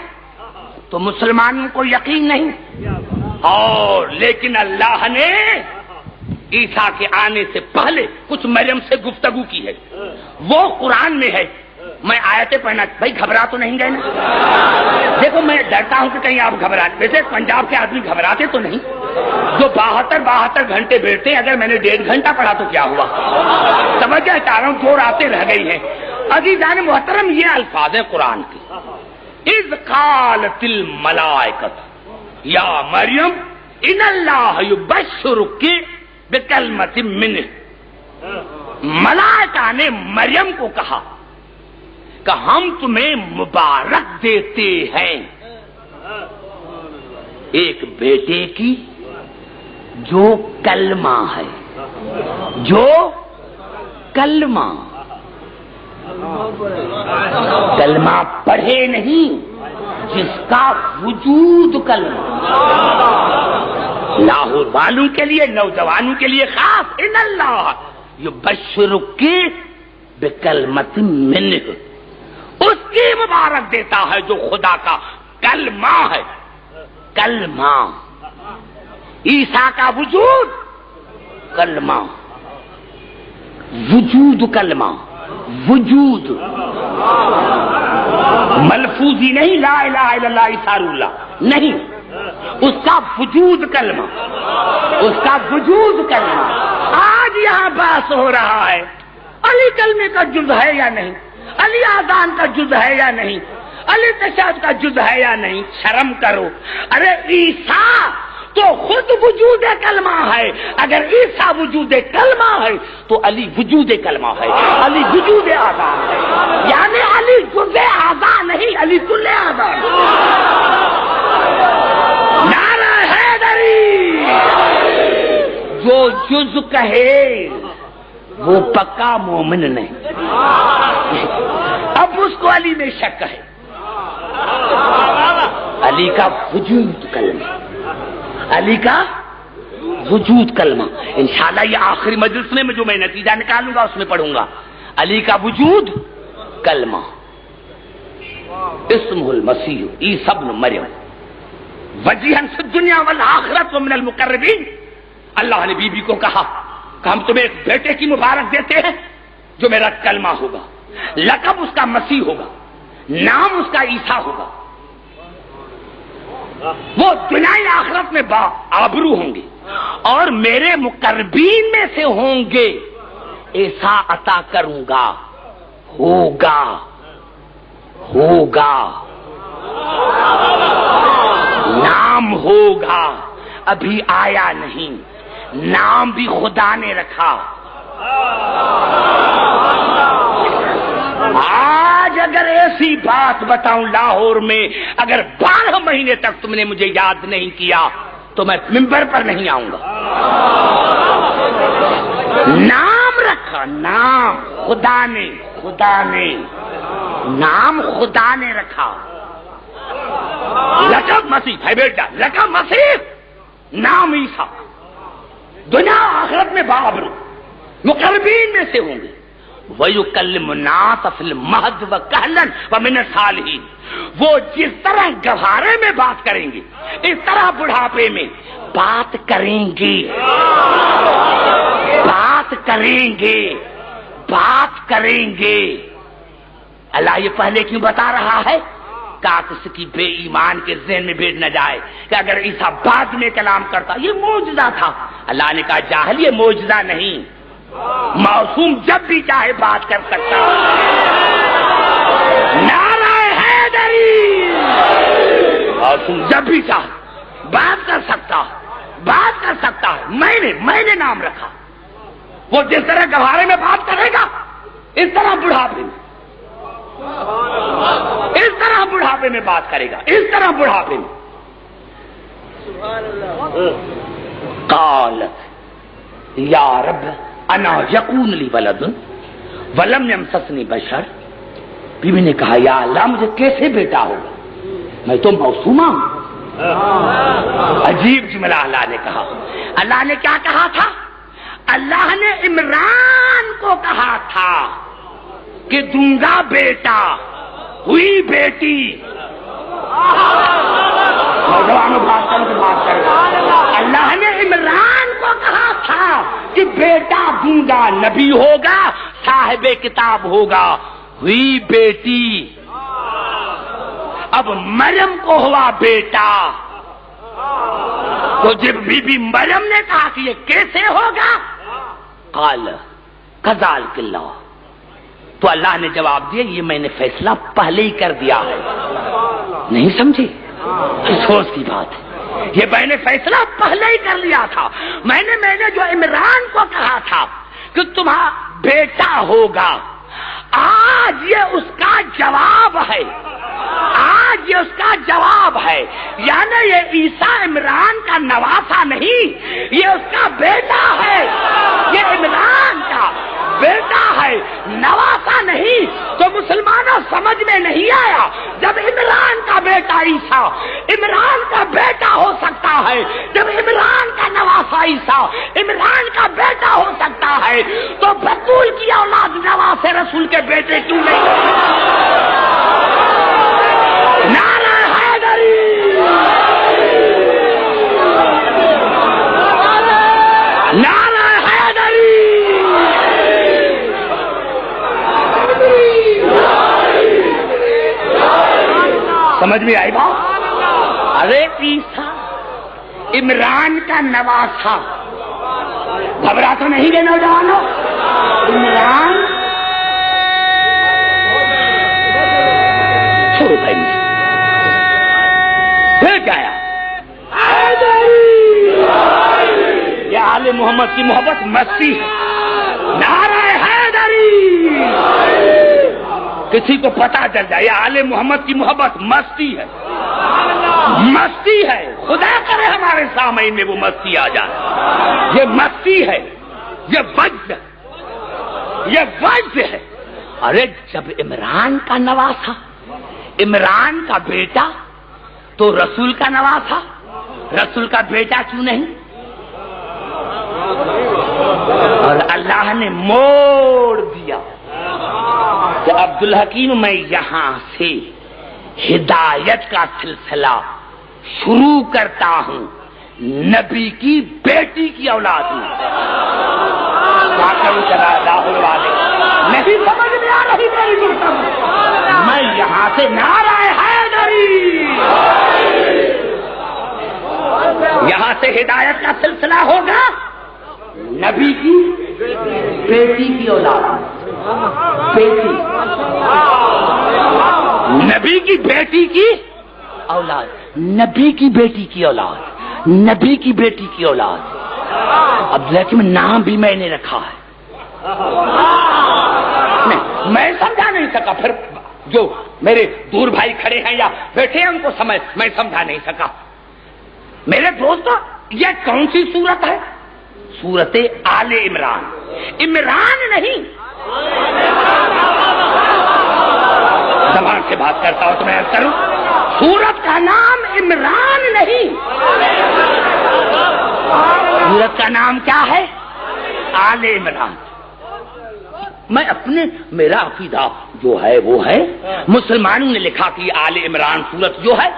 تو مسلمان کو یقین نہیں۔ اور لیکن اللہ نے عیسیٰ کے آنے سے پہلے کچھ مریم سے گفتگو کی ہے، وہ قرآن میں ہے۔ میں آیتیں پڑھنا، بھائی گھبرا تو نہیں گئے نا؟ دیکھو میں ڈرتا ہوں کہ کہیں آپ گھبرا، ویسے پنجاب کے آدمی گھبراتے تو نہیں، جو 72 گھنٹے بیٹھتے ہیں، اگر میں نے 1.5 گھنٹہ پڑھا تو کیا ہوا؟ سمجھا چاہ رہا ہوں، 2 راتیں رہ گئی ہیں۔ عزیزان محترم، یہ الفاظ ہے قرآن کے، اذ قالت الملائکۃ یا مریم ان اللہ یبشرک بکلمۃ منہ۔ ملائکہ نے مریم کو کہا کہ ہم تمہیں مبارک دیتے ہیں ایک بیٹے کی جو کلمہ ہے، جو کلمہ پڑھے نہیں، جس کا وجود کلمہ۔ لاہور والوں کے لیے، نوجوانوں کے لیے خاص، ان اللہ یبشرک بکلمۃ منہ، اس کی مبارک دیتا ہے جو خدا کا کلمہ ہے۔ کلمہ، عیسیٰ کا وجود کلمہ، وجود کلمہ، وجود ملفوظی نہیں، لا الہ الا اللہ عیسیٰ اللہ نہیں، اس کا وجود کلمہ، اس کا وجود کلمہ۔ آج یہاں بحث ہو رہا ہے علی کلمے کا جز ہے یا نہیں، علی آذان کا جز ہے یا نہیں، علی تشہد کا جز ہے یا نہیں۔ شرم کرو، ارے عیسیٰ تو خود وجود کلمہ ہے، اگر عیسیٰ وجود کلمہ ہے تو علی وجود کلمہ ہے، علی وجود آذان ہے، یعنی علی جز آذان نہیں، علی کل آذان۔ نعرہ حیدری، جو جز کہے وہ پکا مومن نہیں۔ اب اس کو علی میں شک ہے، علی کا وجود کلمہ، علی کا وجود کلمہ۔ انشاءاللہ یہ آخری مجلس میں جو میں نتیجہ نکالوں گا اس میں پڑھوں گا، علی کا وجود کلمہ۔ اسمہ المسیح عیسی ابن مریم وجیہا فی الدنیا والآخرۃ ومن المقربین۔ اللہ نے بی بی کو کہا کہ ہم تمہیں ایک بیٹے کی مبارک دیتے ہیں جو میرا کلمہ ہوگا، لقب اس کا مسیح ہوگا، نام اس کا عیسیٰ ہوگا، وہ دنیا آخرت میں آبرو ہوں گے اور میرے مقربین میں سے ہوں گے۔ ایسا عطا کروں گا، ہوگا ہوگا، نام ہوگا، ابھی آیا نہیں، نام بھی خدا نے رکھا۔ آج اگر ایسی بات بتاؤں لاہور میں، اگر 12 مہینے تک تم نے مجھے یاد نہیں کیا تو میں ممبر پر نہیں آؤں گا۔ نام رکھا، نام خدا نے، خدا نے نام خدا نے رکھا۔ لقب مسیح ہے بیٹا، لقب مسیح، نام عیسیٰ، دنیا آخرت میں بابر مقربین میں سے ہوں گے۔ وَيُكَلِّمُ النَّاسَ فِي الْمَهْدِ وَكَهْلًا وَمِنَ الصَّالِحِينَ، وہ جس طرح گہوارے میں بات کریں گے اس طرح بڑھاپے میں بات کریں گے، بات کریں گے، بات کریں گے. اللہ یہ پہلے کیوں بتا رہا ہے؟ کاکس کی بے ایمان کے ذہن میں بیٹھ نہ جائے کہ اگر عیسیٰ بعد میں کلام کرتا. یہ معجزہ تھا. اللہ نے کہا جاہل یہ معجزہ نہیں، معصوم جب بھی چاہے بات کر سکتا. نعرہ حیدری، معصوم جب بھی چاہے بات کر سکتا، بات کر سکتا ہے. میں نے نام رکھا. وہ جس طرح گہوارے میں بات کرے گا اس طرح بڑھاپے میں، اس طرح بڑھاپے میں بات کرے گا، اس طرح بڑھاپے میں. قال یا رب انا یکون لی ولد ولم یمسسنی بشر. بیوی نے کہا یا اللہ مجھے کیسے بیٹا ہوگا، میں تو معصومہ ہوں. عجیب جملہ اللہ نے کہا. اللہ نے کیا کہا تھا؟ اللہ نے عمران کو کہا تھا کہ دوں گا بیٹا، ہوئی بیٹی. نوجوانوں بات کر. اللہ نے عمران کو کہا تھا کہ بیٹا دوں گا، نبی ہوگا، صاحب کتاب ہوگا، ہوئی بیٹی. اب مریم کو ہوا بیٹا. تو جب بی بی مریم نے کہا کہ یہ کیسے ہوگا، قال کذالک اللہ، تو اللہ نے جواب دیا یہ میں نے فیصلہ پہلے ہی کر دیا ہے. نہیں سمجھے؟ افسوس کی بات ہے، یہ میں نے فیصلہ پہلے ہی کر لیا تھا. میں نے جو عمران کو کہا تھا کہ تمہارا بیٹا ہوگا، آج یہ اس کا جواب ہے. آج یہ اس کا جواب ہے. یعنی یہ عیسیٰ عمران کا نواسا نہیں، یہ اس کا بیٹا ہے. یہ عمران کا بیٹا ہے، نواسا نہیں. تو مسلمانوں سمجھ میں نہیں آیا جب عمران کا بیٹا عیسیٰ عمران کا بیٹا ہو سکتا ہے، جب عمران کا نواسا عیسیٰ عمران کا بیٹا ہو سکتا ہے، تو بطول کی اولاد نواسے رسول کے بیٹے کیوں نہیں؟ نعرہ حیدری، نعرہ حیدری. سمجھ میں آئی بات؟ ارے عیسیٰ عمران کا نواسا، گھبرا تو نہیں گئے نوجوانوں؟ عمران چھوڑو بھائی مجھے. پھر کیا آیا؟ یہ آل محمد کی محبت مستی ہے. نعرہ حیدری. کسی کو پتا چل جائے یہ آل محمد کی محبت مستی ہے، مستی ہے. خدا کرے ہمارے سامعین میں وہ مستی آ جائے. یہ مستی ہے، یہ وجد ہے، یہ وجد ہے. ارے جب عمران کا نواسا، عمران کا بیٹا، تو رسول کا نواسا، رسول کا بیٹا کیوں نہیں؟ اور اللہ نے موڑ دیا کہ عبدالحکیم میں یہاں سے ہدایت کا سلسلہ شروع کرتا ہوں نبی کی بیٹی کی اولاد میں. کیا کروں لاہور والے؟ نہیں سمجھ میں آ رہی میری گفتگو. میں یہاں سے نعرہ حیدری، یہاں سے ہدایت کا سلسلہ ہوگا نبی کی بیٹی کی اولاد. بیٹی، نبی کی بیٹی کی اولاد، نبی کی بیٹی کی اولاد، نبی کی بیٹی کی اولاد. اب لیکن نام بھی میں نے رکھا ہے. نہیں میں سمجھا نہیں سکا. پھر جو میرے دور بھائی کھڑے ہیں یا بیٹھے ہیں ان کو سمجھ میں سمجھا نہیں سکا. میرے دوستو یہ کون سی صورت ہے؟ صورت آل عمران. عمران نہیں، زبان سے بات کرتا ہوں تو میں کروں. سورت کا نام عمران نہیں، سورت کا نام کیا ہے؟ آل عمران. میں اپنے میرا عقیدہ جو ہے وہ ہے. مسلمانوں نے لکھا کہ آل عمران سورت جو ہے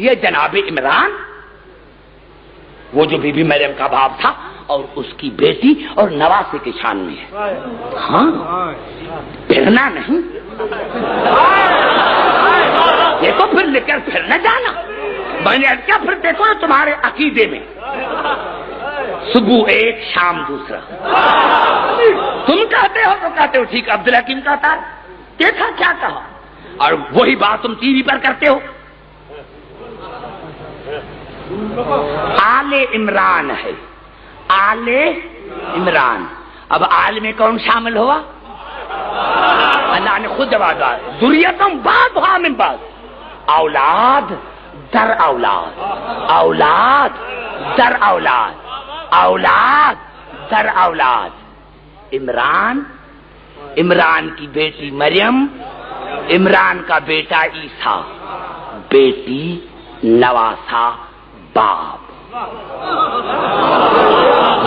یہ جناب عمران وہ جو بی بی مریم کا باپ تھا اور اس کی بیٹی اور نواسے کے شان میں ہے. ہاں پھرنا نہیں، دیکھو پھر لے کر پھر نہ جانا. میں نے کیا پھر دیکھو تمہارے عقیدے میں صبح ایک شام دوسرا. تم کہتے ہو تو کہتے ہو ٹھیک، عبد الحکیم کہتا ہے دیکھا کیا کہا، اور وہی بات تم ٹی وی پر کرتے ہو. آل عمران ہے، آل عمران. اب آل میں کون شامل ہوا؟ اللہ نے خود جواب دیا ذریتم بعضھا من بعض، اولاد در اولاد، اولاد در اولاد، اولاد در اولاد. عمران، عمران کی بیٹی مریم، عمران کا بیٹا عیسیٰ، بیٹی نواسا باپ.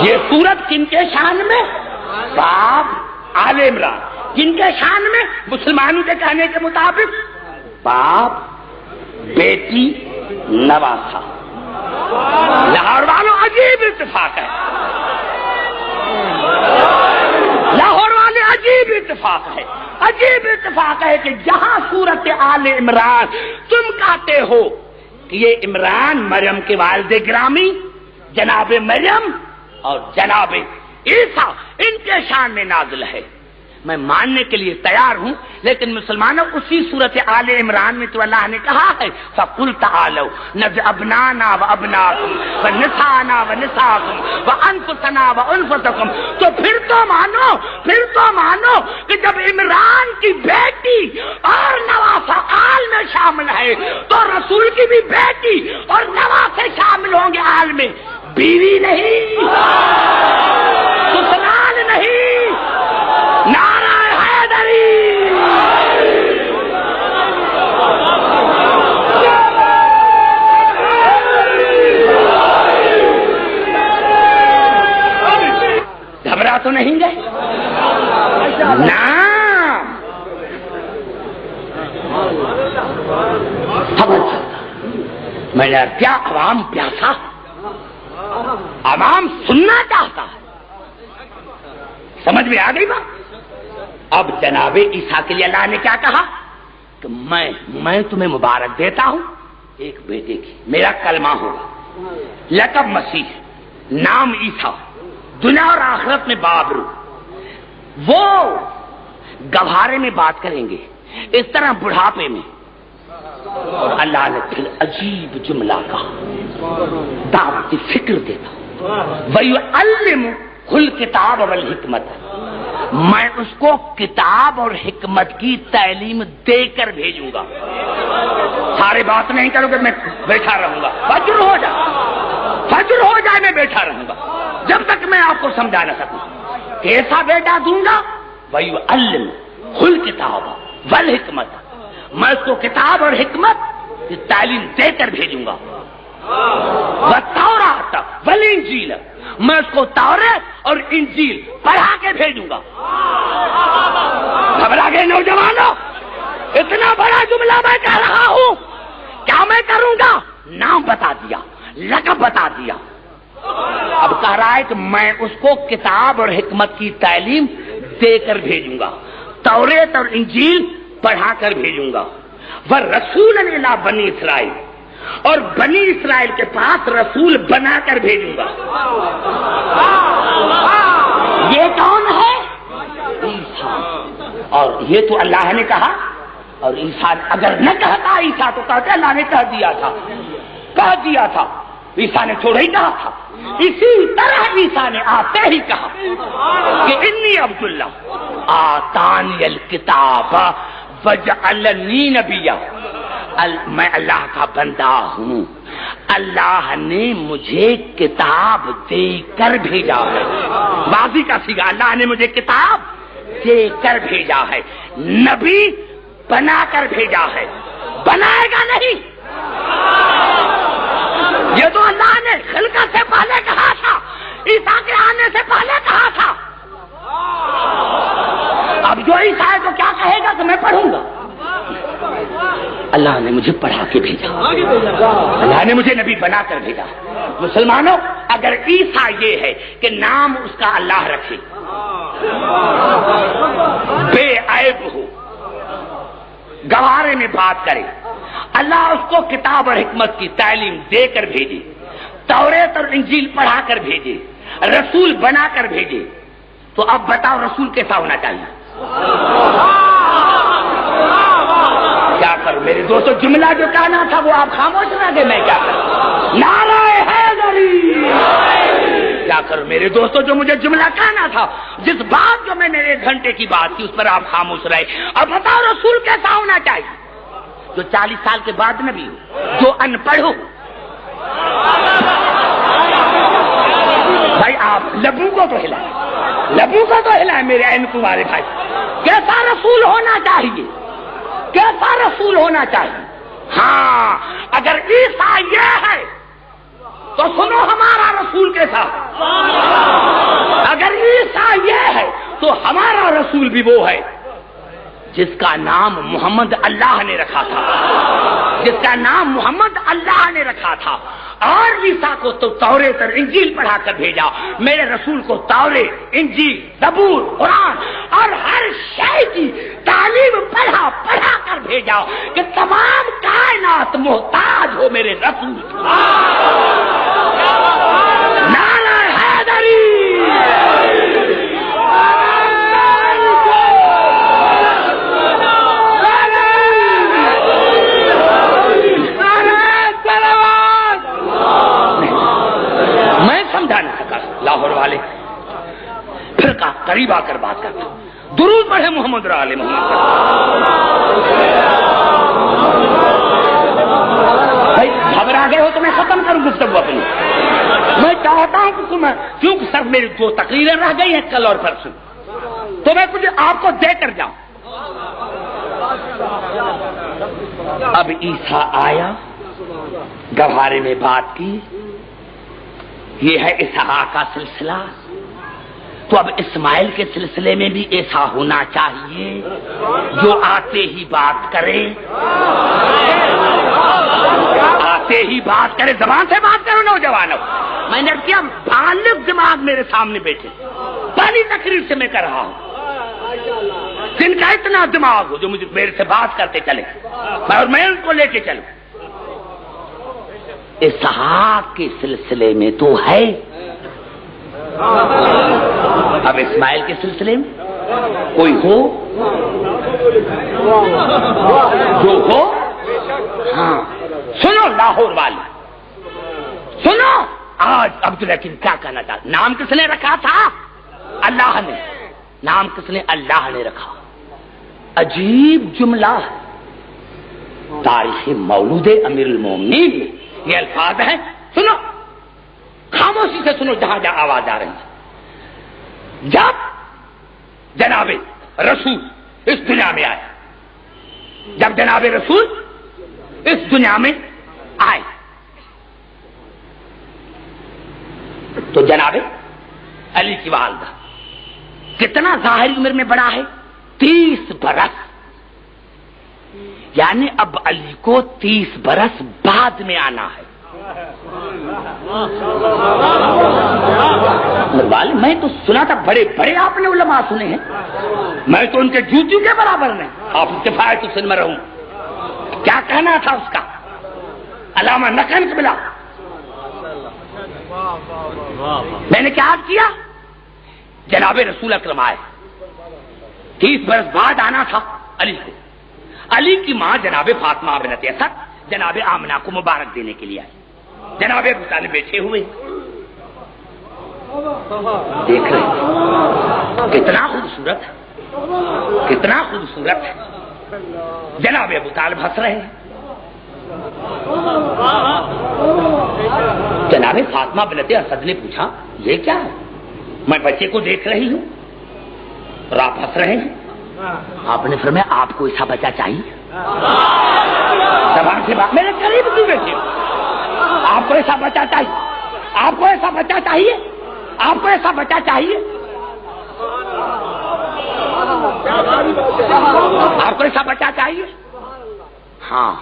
یہ سورت کن کے شان میں؟ باپ آل عمران. کن کے شان میں؟ مسلمانوں کے کہنے کے مطابق باپ بیٹی نواسا. لاہور والوں عجیب اتفاق ہے، لاہور والے عجیب اتفاق ہے، عجیب اتفاق ہے کہ جہاں سورت آل عمران تم کہتے ہو کہ یہ عمران مریم کے والد گرامی جناب مریم اور جناب عیسیٰ ان کے شان میں نازل ہے، میں ماننے کے لیے تیار ہوں. لیکن مسلمانوں اسی صورت آل عمران میں تو اللہ نے کہا ہے فَقُلْ تَعَالَوْا نَدْعُ أَبْنَاءَنَا وَأَبْنَاءَكُمْ وَنِسَاءَنَا وَنِسَاءَكُمْ وَأَنفُسَنَا وَأَنفُسَكُمْ. تو پھر تو مانو، پھر تو مانو کہ جب عمران کی بیٹی اور نواسا آل میں شامل ہے تو رسول کی بھی بیٹی اور نواسے شامل ہوں گے آل میں. بیوی نہیں، سسرال نہیں. نعرہ حیدری. گھبرا تو نہیں گئے نا؟ خبر چلتا میں نے کیا عوام پیاسا، عوام سننا چاہتا ہے. سمجھ میں آ گئی بات؟ اب جناب عیسیٰ کے لیے اللہ نے کیا کہا کہ میں تمہیں مبارک دیتا ہوں ایک بیٹے کی، میرا کلمہ ہوگا، لقب مسیح، نام عیسیٰ، دنیا اور آخرت میں بابرو. وہ گوھارے میں بات کریں گے اس طرح بڑھاپے میں. اور اللہ نے پھر عجیب جملہ کہا، دعوت فکر دیتا ہوں. وَيُعَلِّمُهُ الْكِتَابَ وَالْحِکْمَةَ، میں اس کو کتاب اور حکمت کی تعلیم دے کر بھیجوں گا. سارے بات نہیں کرو گے، میں بیٹھا رہوں گا. فجر ہو جائے، فجر ہو جائے میں بیٹھا رہوں گا جب تک میں آپ کو سمجھا نہ سکوں. کیسا بیٹا دوں گا؟ وَيُعَلِّمُهُ الْكِتَابَ وَالْحِکْمَةَ، میں اس کو کتاب اور حکمت کی تعلیم دے کر بھیجوں گا. وَالتَّوْرَاةَ وَالْإِنجِيلَ، میں اس کو تورات اور انجیل پڑھا کے بھیجوں گا. گھبرا گئے نوجوانوں؟ اتنا بڑا جملہ میں کہہ رہا ہوں، کیا میں کروں گا؟ نام بتا دیا، لقب بتا دیا. اب کہہ رہا ہے کہ میں اس کو کتاب اور حکمت کی تعلیم دے کر بھیجوں گا، تورات اور انجیل پڑھا کر بھیجوں گا. وَرَسُولًا إِلَىٰ بَنِي إِسْرَائِيلَ، اور بنی اسرائیل کے پاس رسول بنا کر بھیجوں گا. یہ کون ہے؟ عیسیٰ. اور یہ تو اللہ نے کہا، اور عیسیٰ اگر نہ کہتا عیسیٰ تو کہتے اللہ نے کہہ دیا تھا، کہہ دیا تھا. عیسیٰ نے تھوڑا ہی کہا تھا. اسی طرح عیسیٰ نے آتے ہی کہا کہ انی عبداللہ آتانی الکتاب وجعلنی نبیا، میں اللہ کا بندہ ہوں، اللہ نے مجھے کتاب دے کر بھیجا ہے. ماضی کا صیغہ، اللہ نے مجھے کتاب دے کر بھیجا ہے، نبی بنا کر بھیجا ہے. بنائے گا نہیں، یہ تو اللہ نے خلقت سے پہلے کہا تھا، عیسیٰ کے آنے سے پہلے کہا تھا. اب جو عیسیٰ ہے تو کیا کہے گا کہ میں پڑھوں گا؟ اللہ نے مجھے پڑھا کے بھیجا، اللہ نے مجھے نبی بنا کر بھیجا. مسلمانوں اگر عیسیٰ یہ ہے کہ نام اس کا اللہ رکھے، بے عیب ہو، گوارے میں بات کرے، اللہ اس کو کتاب اور حکمت کی تعلیم دے کر بھیجے، توریت اور انجیل پڑھا کر بھیجے، رسول بنا کر بھیجے، تو اب بتاؤ رسول کیسا ہونا چاہیے؟ کیا کروں میرے دوستو، جملہ جو کہنا تھا وہ آپ خاموش رہ گئے، میں کیا کروں؟ نعرہ حیدری! کیا کروں میرے دوستو، جو مجھے جملہ کہنا تھا، جس بات جو میں نے 1 گھنٹے کی بات کی، اس پر آپ خاموش رہے۔ اب بتاؤ رسول کیسا ہونا چاہیے؟ جو 40 سال کے بعد نبی ہو، جو ان پڑھ ہو۔ بھائی آپ لبوں کو تو ہلائیں، لبوں کو تو ہلائیں میرے اینکو والے بھائی۔ کیسا رسول ہونا چاہیے؟ کیسا رسول ہونا چاہیے؟ ہاں، اگر عیسیٰ یہ ہے تو سنو ہمارا رسول کیسا۔ اگر عیسیٰ یہ ہے تو ہمارا رسول بھی وہ ہے جس کا نام محمد اللہ نے رکھا تھا، جس کا نام محمد اللہ نے رکھا تھا۔ اور عیسیٰ کو تو توریت اور انجیل پڑھا کر بھیجا، میرے رسول کو توریت، انجیل، زبور، قرآن اور ہر شے کی تعلیم پڑھا کر بھیجا کہ تمام کائنات محتاج ہو میرے رسول۔ نعرہ حیدری! سمجھا نہیں سکا لاہور والے، پھر کہا قریب آ کر بات کرتا، درود پڑھے محمد علیہ محمد۔ بھائی گھبرا گئے ہو تو میں ختم کروں گفتگو اپنی۔ میں چاہتا ہوں کہ کیونکہ سر میری 2 تقریریں رہ گئی ہیں کل اور پرسوں، تو میں کچھ آپ کو دے کر جاؤں۔ اب عیسیٰ آیا، گوارے میں بات کی، یہ ہے اسحاق کا سلسلہ، تو اب اسماعیل کے سلسلے میں بھی ایسا ہونا چاہیے جو آتے ہی بات کرے، آتے ہی بات کرے، زبان سے بات کرو نوجوانوں۔ میں نے کیا بالغ دماغ میرے سامنے بیٹھے، پہلی تقریر سے میں کر رہا ہوں، جن کا اتنا دماغ ہو جو مجھے میرے سے بات کرتے چلے اور میں ان کو لے کے چلوں۔ اسحاق کے سلسلے میں تو ہے، اب اسماعیل کے سلسلے میں کوئی ہو جو ہو؟ ہاں سنو لاہور والے، سنو آج عبدالحکیم کیا کہنا چاہتا۔ نام کس نے رکھا تھا؟ اللہ نے۔ نام کس نے؟ اللہ نے رکھا۔ عجیب جملہ ہے، تاریخ مولود امیر المومنین میں یہ الفاظ ہیں، سنو خاموشی سے سنو جہاں جہاں آواز آ رہی ہے۔ جب جناب رسول اس دنیا میں آئے، جب جناب رسول اس دنیا میں آئے تو جناب علی کی والدہ کتنا ظاہری عمر میں بڑا ہے؟ 30 برس، یعنی اب علی کو 30 برس بعد میں آنا ہے۔ میں تو سنا تھا بڑے بڑے آپ نے علماء سنے ہیں، میں تو ان کے جوتیوں کے برابر نہیں، آپ کفایت حسن میں رہوں۔ کیا کہنا تھا اس کا؟ علامہ نقل قبلہ، میں نے کیا کیا؟ جناب رسول اکرم آئے، 30 برس بعد آنا تھا علی کو۔ علی کی ماں جناب فاطمہ بنت اسد جناب آمنہ کو مبارک دینے کے لیے آئی، جناب ابو طالب بیٹھے ہوئے دیکھ رہے کتنا خوبصورت ہے، کتنا خوبصورت ہے۔ جناب ابو طالب ہنس رہے ہیں، جناب فاطمہ بنت اسد نے پوچھا یہ کیا ہے؟ میں بچے کو دیکھ رہی ہوں اور آپ ہنس رہے ہیں۔ آپ نے فرمایا آپ کو ایسا بچہ چاہیے؟ زبان سے بات، میرے قریب کیوں بیٹھے؟ آپ کو ایسا بچہ چاہیے؟ آپ کو ایسا بچہ چاہیے؟ آپ کو ایسا بچہ چاہیے؟ آپ کو ایسا بچہ چاہیے؟ ہاں،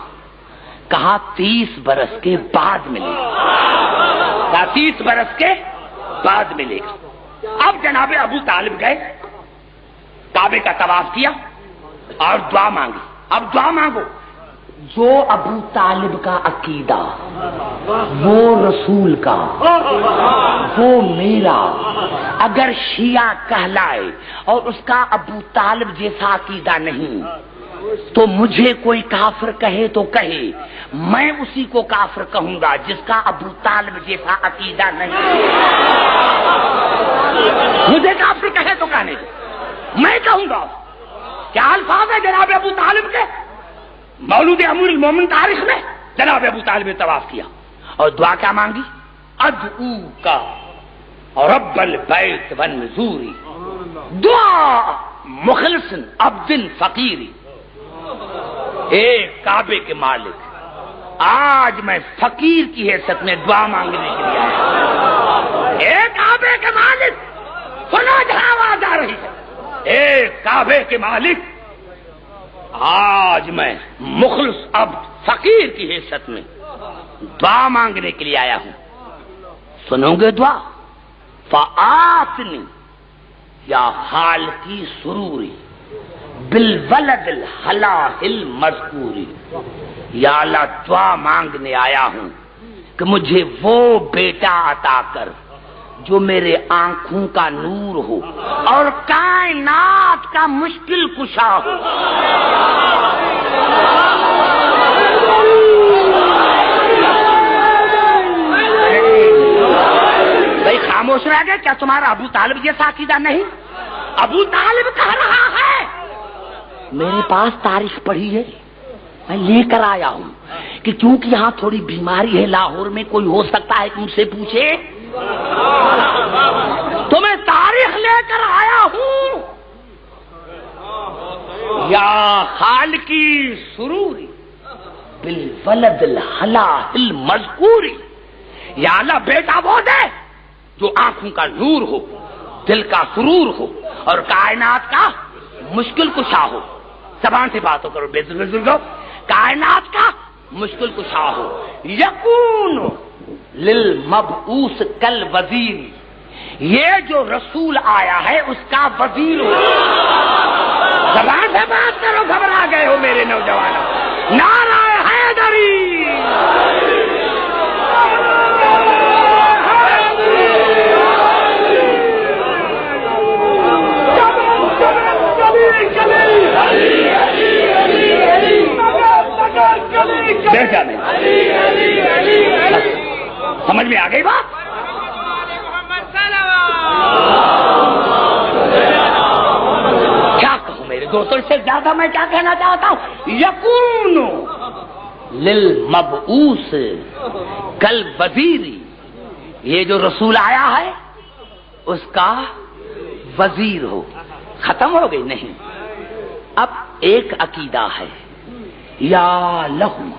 کہا 30 برس کے بعد ملے۔ یا 30 برس کے بعد ملے گا۔ اب جناب ابو طالب گئے، کعبے کا طواف کیا اور دعا مانگی۔ اب دعا مانگو، جو ابو طالب کا عقیدہ، وہ رسول کا، وہ میرا، اگر شیعہ کہلائے اور اس کا ابو طالب جیسا عقیدہ نہیں تو مجھے کوئی کافر کہے تو کہے، میں اسی کو کافر کہوں گا جس کا ابو طالب جیسا عقیدہ نہیں۔ مجھے کافر کہے تو کہنے دے، میں کہوں گا۔ کیا الفاظ ہے جناب ابو طالب کے؟ مولود امیر المومن تاریخ میں جناب ابو طالب نے طواف کیا اور دعا کیا مانگی؟ ادعو کا رب البیت والنزوری، دعا مخلص عبد فقیری، اے کعبے کے مالک، آج میں فقیر کی حیثیت میں دعا مانگنے کے لیے آیا۔ اے کعبے کے مالک، سنو جہاں آواز آ رہی ہے، اے کعبے کے مالک، آج میں مخلص عبد فقیر کی حیثیت میں دعا مانگنے کے لیے آیا ہوں۔ سنو گے دعا؟ فآتنی یا حال کی سروری بالولد الحلاہ المذکوری، یا اللہ دعا مانگنے آیا ہوں کہ مجھے وہ بیٹا عطا کر جو میرے آنکھوں کا نور ہو اور کائنات کا مشکل کشا ہو۔ بھائی خاموش رہ گئے کیا؟ تمہارا ابو طالب جیسا عقیدہ نہیں؟ ابو طالب کہہ رہا ہے، میرے پاس تاریخ پڑھی ہے، میں لے کر آیا ہوں کہ کیونکہ یہاں تھوڑی بیماری ہے لاہور میں، کوئی ہو سکتا ہے کہ مجھ سے پوچھے، تو میں تاریخ لے کر آیا ہوں۔ یا خالقی سروری بالولد الحلاہ المذکوری، یا اللہ بیٹا وہ دے جو آنکھوں کا نور ہو، دل کا سرور ہو اور کائنات کا مشکل کشا ہو۔ زبان سے باتوں کرو بے بزرگو، کائنات کا مشکل کشا ہو۔ یکون للمبعوث کل وزیر، یہ جو رسول آیا ہے اس کا وزیر ہو۔ زبان سے بات کرو، گھبرا گئے ہو میرے نوجوانوں۔ نعرہ حیدری، بیٹا نہیں سمجھ میں آ گئی بات؟ کیا کہوں میرے دوستوں، اس سے زیادہ میں کیا کہنا چاہتا ہوں؟ یکون للمبعوث کل وزیری، یہ جو رسول آیا ہے اس کا وزیر ہو۔ ختم ہو گئی؟ نہیں، اب ایک عقیدہ ہے، یا لہما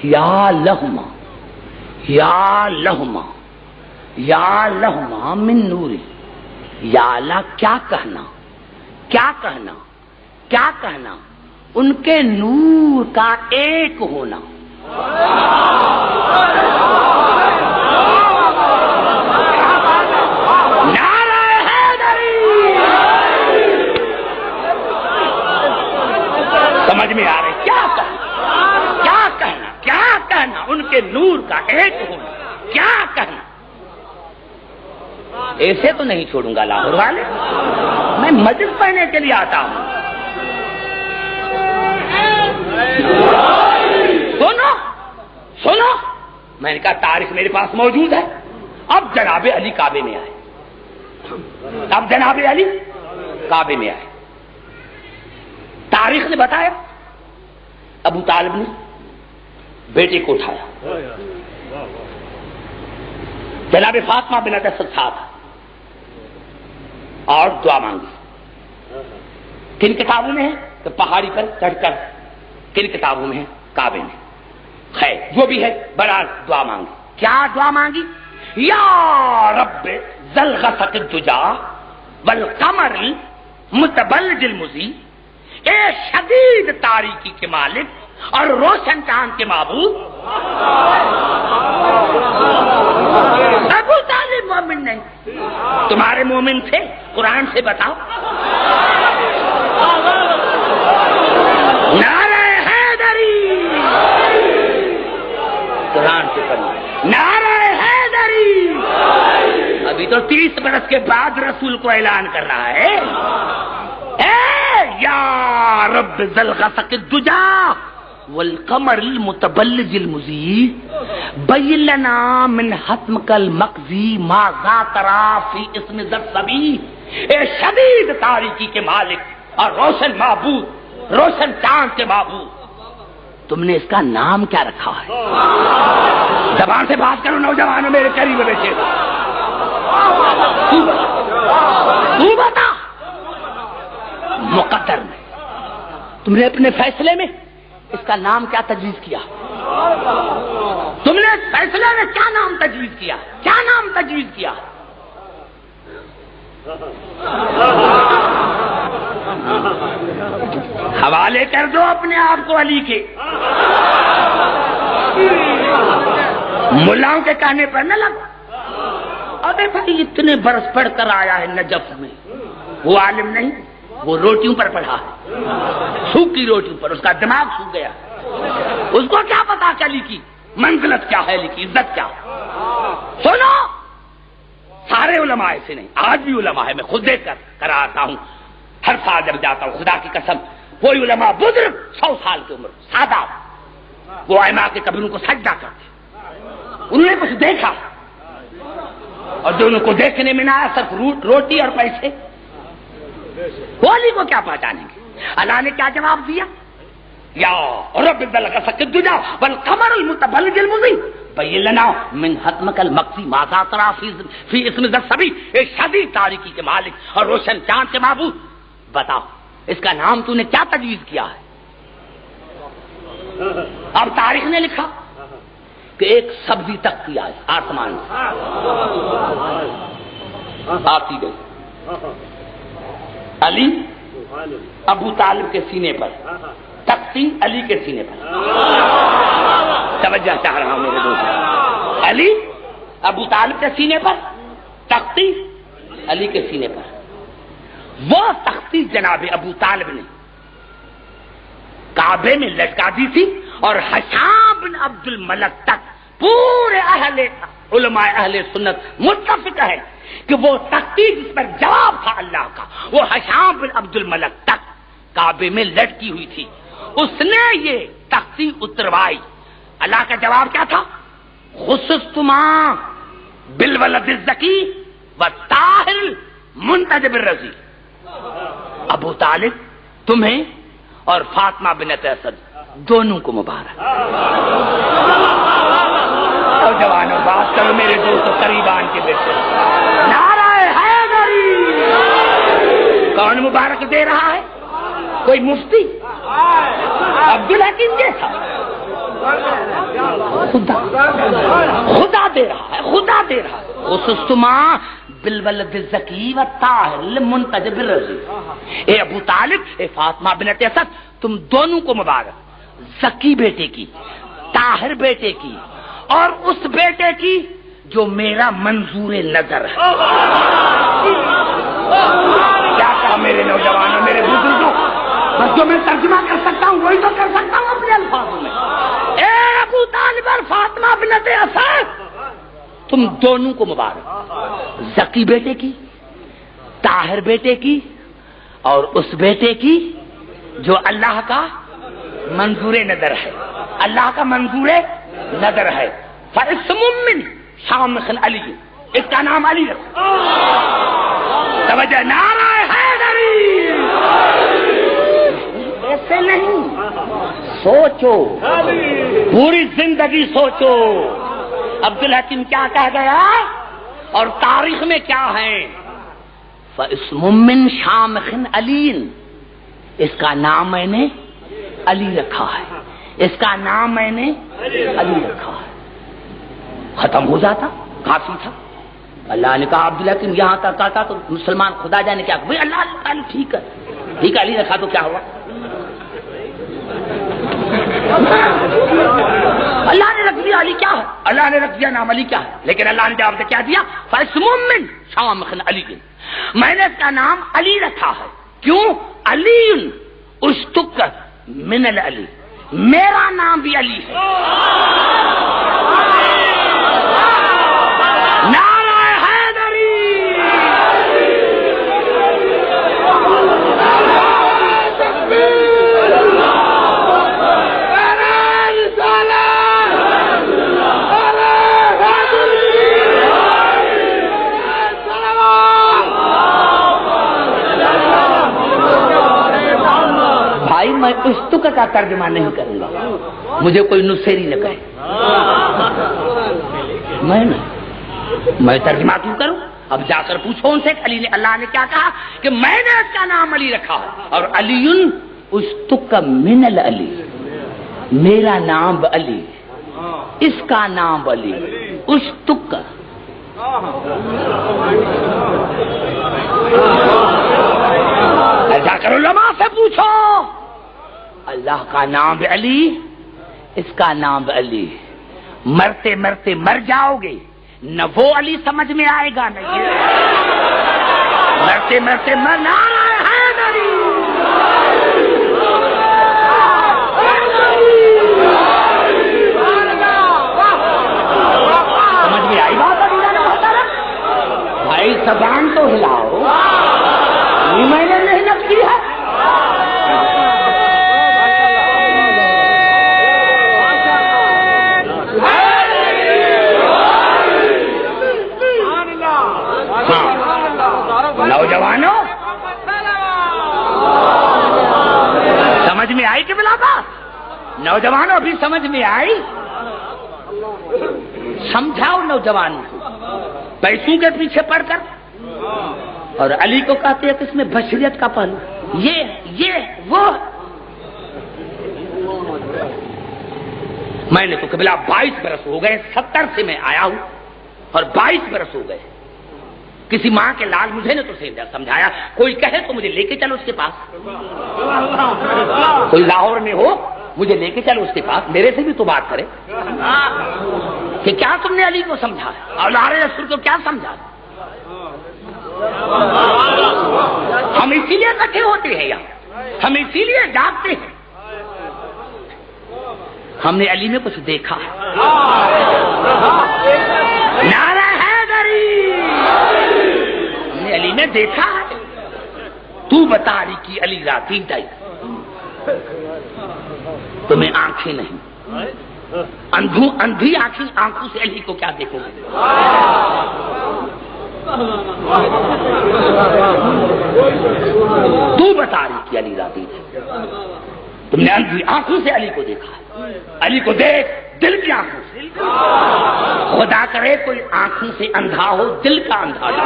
یا لہما یا لہما یا لہما من نوری، یا اللہ کیا کہنا، کیا کہنا، کیا کہنا ان کے نور کا ایک ہونا۔ نعرہ حیدری، سمجھ میں آ رہی کیا کہنا، کیا کہنا، کیا کہنا ان کے نور کا ایک ہونا، کیا کہنا؟ ایسے تو نہیں چھوڑوں گا لاہور والے، میں مجلس پڑھنے کے لیے آتا ہوں۔ سنو سنو، میں نے کہا تاریخ میرے پاس موجود ہے۔ اب جناب علی کعبے میں آئے، اب جناب علی کعبے میں آئے۔ تاریخ نے بتایا ابو طالب نے بیٹے کو اٹھایا، جناب فاطمہ بنت اسد صاحب اور دعا مانگی۔ کن کتابوں میں ہے کہ پہاڑی پر چڑھ کر، کن کتابوں میں ہے کعبے میں، خیر جو بھی ہے بڑا دعا مانگی۔ کیا دعا مانگی؟ یا رب ذل غسق الدجا والقمر المتبلج المضیء، اے شدید تاریکی کے مالک اور روشن چاند کے معبود، سارے مومن تھے؟ قرآن سے بتاؤ. نعرہ حیدری، قرآن سے پڑھو نعرہ حیدری. ابھی تو 30 برس کے بعد رسول کو اعلان کر رہا ہے. اے یا رب ذل غسق الدجا والقمر المتبلج المضیء بین لنا من حتمک المقضی ماذا تری فی اسم ذی الصبی. اے شدید تاریکی کے مالک اور روشن معبود، روشن چاند کے معبود، تم نے اس کا نام کیا رکھا ہے؟ زبان سے بات کرو نوجوانوں میرے قریب بیٹھے. تو بتا مقدر میں تم نے اپنے فیصلے میں اس کا نام کیا تجویز کیا؟ تم نے اس فیصلے میں کیا نام تجویز کیا؟ کیا نام تجویز کیا؟ حوالے کر دو اپنے آپ کو علی کے. ملاؤں کے کہنے پر نہ لگو. ابے بھائی اتنے برس پڑھ کر آیا ہے نجف میں، وہ عالم نہیں، وہ روٹیوں پر پڑھا ہے، سوکھی روٹیوں پر، اس کا دماغ سوکھ گیا. اس کو کیا پتا کہ علی کی منزلت کیا ہے، علی کی عزت کیا ہے. سنو، سارے علماء ایسے نہیں، آج بھی علماء ہے، میں خود دیکھ کر آتا ہوں ہر سال جب جاتا ہوں. خدا کی قسم کوئی علماء بزرگ 100 سال کی عمر سادہ، وہ ائمہ کے قبروں کو سجدہ کرتے، انہوں نے کچھ دیکھا اور جو ان کو دیکھنے میں نہ آیا صرف روٹی اور پیسے، وہ علی کو کیا پہچانیں گے؟ اللہ نے کیا جواب دیا؟ یا رب ذل غسق الدجا والقمر المتبلج المضیء بین لنا من حتمک المقضی ماذا تری فی اسم ذی الصبی. ایک شدید تاریکی کے مالک اور روشن چاند کے معبود، بتاؤ اس کا نام تو نے کیا تجویز کیا ہے؟ اب تاریخ نے لکھا کہ ایک سبزی تختی آئی آسمان سے، آتی گئی علی ابو طالب کے سینے پر، تختی علی کے سینے پر. توجہ چاہ رہا ہوں میرے دوست. علی ابو طالب کے سینے پر، تختی علی کے سینے پر. وہ تختی جناب ابو طالب نے کعبے میں لٹکا دی تھی اور حشام بن عبد الملک تک پورے علماء اہل سنت متفق ہے کہ وہ تختی جس پر جواب تھا اللہ کا، وہ حشام بن عبد الملک تک کعبے میں لٹکی ہوئی تھی. اس نے یہ تختی اتروائی. اللہ کا جواب کیا تھا؟ خصصتما بالولد الزکی والطاہر المنتجب الرضی. ابو طالب تمہیں اور فاطمہ بنت اسد دونوں کو مبارک. اور جوانوں بات کرو میرے دوستوں قریب آن کے بیٹھے. نعرہ حیدری. کون مبارک دے رہا ہے؟ کوئی مفتی؟ عبدالحکیم جیسا؟ خدا دے رہا ہے، خدا دے رہا ہے. خصوصا بالولد الزکی والطاہر المنتجب الرضی. اے ابو طالب، اے فاطمہ بنت اسد، تم دونوں کو مبارک. زکی بیٹے کی، طاہر بیٹے کی، اور اس بیٹے کی جو میرا منظور نظر ہے. کیا کہا میرے نوجوانوں، میرے بزرگوں؟ بس جو میں ترجمہ کر سکتا ہوں وہی تو کر سکتا ہوں اپنے الفاظوں میں. اے ابو طالب اور فاطمہ بنت اسد، تم دونوں کو مبارک. زکی بیٹے کی، طاہر بیٹے کی، اور اس بیٹے کی جو اللہ کا منظور نظر ہے، اللہ کا منظور نظر ہے. فاسم من شامخ علی، اس کا نام علی رکھو. توجہ. نعرہ حیدری. ایسے نہیں، سوچو، پوری زندگی سوچو عبدالحکیم کیا کہہ گیا اور تاریخ میں کیا ہے. فاسم من شامخ علی، اس کا نام میں نے علی رکھا ہے، اس کا نام میں نے علی رکھا ہے. ختم ہو جاتا، کافی تھا. اللہ نے کہا عبدالحکیم یہاں تک آتا تو مسلمان خدا جانے کیا. بھائی اللہ تعالی ٹھیک ہے، ٹھیک ہے، علی رکھا تو کیا ہوا؟ اللہ نے رکھ دیا علی کیا ہے، اللہ نے رکھ دیا نام علی کیا ہے. لیکن اللہ نے جواب کیا دیا؟ فاسم من شامخ علی. میں نے اس کا نام علی رکھا ہے. کیوں؟ علی اشتق من العلی، میرا نام بھی علی ہے. نعرہ حیدری. بھائی میں اشتق کا ترجمہ نہیں کروں گا، مجھے کوئی نصیری نہ کہے. میں ترجمہ کیوں کروں؟ اب جا کر پوچھو ان سے علی نے، اللہ نے کیا کہا کہ میں نے اس کا نام علی رکھا ہے، اور علی اشتق من العلی، میرا نام علی، اس کا نام علی. اشتق جا کر علماء سے پوچھو، اللہ کا نام علی، اس کا نام علی. مرتے مرتے مر جاؤ گے، نہ وہ علی سمجھ میں آئے گا، نہ یہ. مرتے مرتے مر. نعرہ حیدری. سمجھ میں آئی بات؟ بھائی زبان تو ہلاؤ، یہ میں نے محنت کی ہے. نوجوانوں سمجھ میں آئی کہ بلا بات؟ نوجوانوں ابھی سمجھ میں آئی؟ سمجھاؤ نوجوانوں کو پیسوں کے پیچھے پڑ کر، اور علی کو کہتے ہیں کہ اس میں بشریت کا پہلو، یہ وہ. میں نے تو قبلہ 22 برس ہو گئے، 70 سے میں آیا ہوں، اور 22 برس ہو گئے. کسی ماں کے لال مجھے نے تو سمجھایا، کوئی کہے تو مجھے لے کے چلو اس کے پاس. کوئی لاہور میں ہو مجھے لے کے چلو اس کے پاس، میرے سے بھی تو بات کرے کہ کیا تم نے علی کو سمجھا اور لارے رسول کو کیا سمجھا. ہم اسی لیے اکٹھے ہوتے ہیں یہاں، ہم اسی لیے جاگتے ہیں. ہم نے علی میں کچھ دیکھا. نعرہ حیدری. ہم نے علی میں دیکھا. تو بتا رہی کہ علی راتی ڈائی، تمہیں آنکھیں نہیں، اندھی آنکھوں سے علی کو کیا دیکھو گے؟ تو بتا رہی کہ علی راتی ڈائی، تم نے اندھی آنکھوں سے علی کو دیکھا. علی کو دیکھ دل کی آنکھوں سے. خدا کرے کوئی آنکھوں سے اندھا ہو، دل کا اندھا نہ،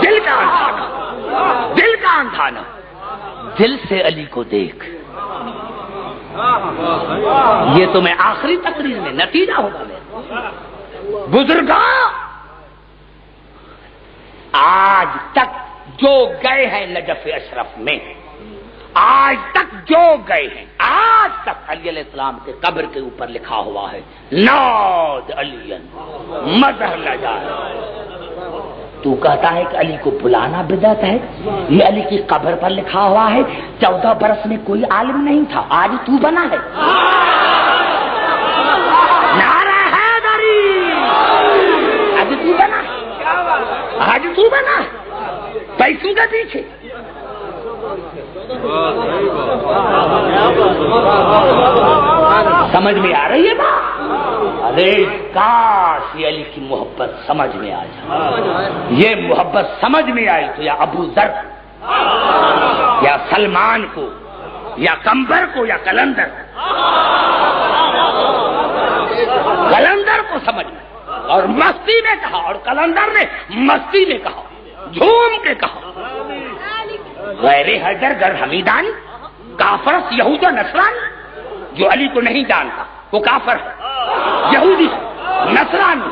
دل کا اندھا نہ، دل کا اندھا نہ. دل سے علی کو دیکھ. یہ تمہیں آخری تقریر میں نتیجہ ہوگا. میرے بزرگاں آج تک جو گئے ہیں نجف اشرف میں، آج تک جو گئے ہیں، آج تک علی علیہ السلام کے قبر کے اوپر لکھا ہوا ہے ناد علی مظہر لجا. تو کہتا ہے کہ علی کو بلانا بدعت ہے، یہ علی کی قبر پر لکھا ہوا ہے. 14 برس میں کوئی عالم نہیں تھا، آج تو بنا ہے. نعرہ حیدری. آج تو بنا، آج تو بنا پیسوں کے پیچھے. سمجھ میں آ رہی ہے بات؟ ارے کاش یہ علی کی محبت سمجھ میں آ جائے. یہ محبت سمجھ میں آئی تو یا ابو ذر یا سلمان کو یا کمبر کو یا کلندر کو سمجھ میں، اور مستی میں کہا، اور کلندر نے مستی میں کہا، جھوم کے کہا غیر حیدر گر حمیدان کافر یہود و نصرانی. جو علی کو نہیں جانتا وہ کافر ہے، یہودی نصرانی.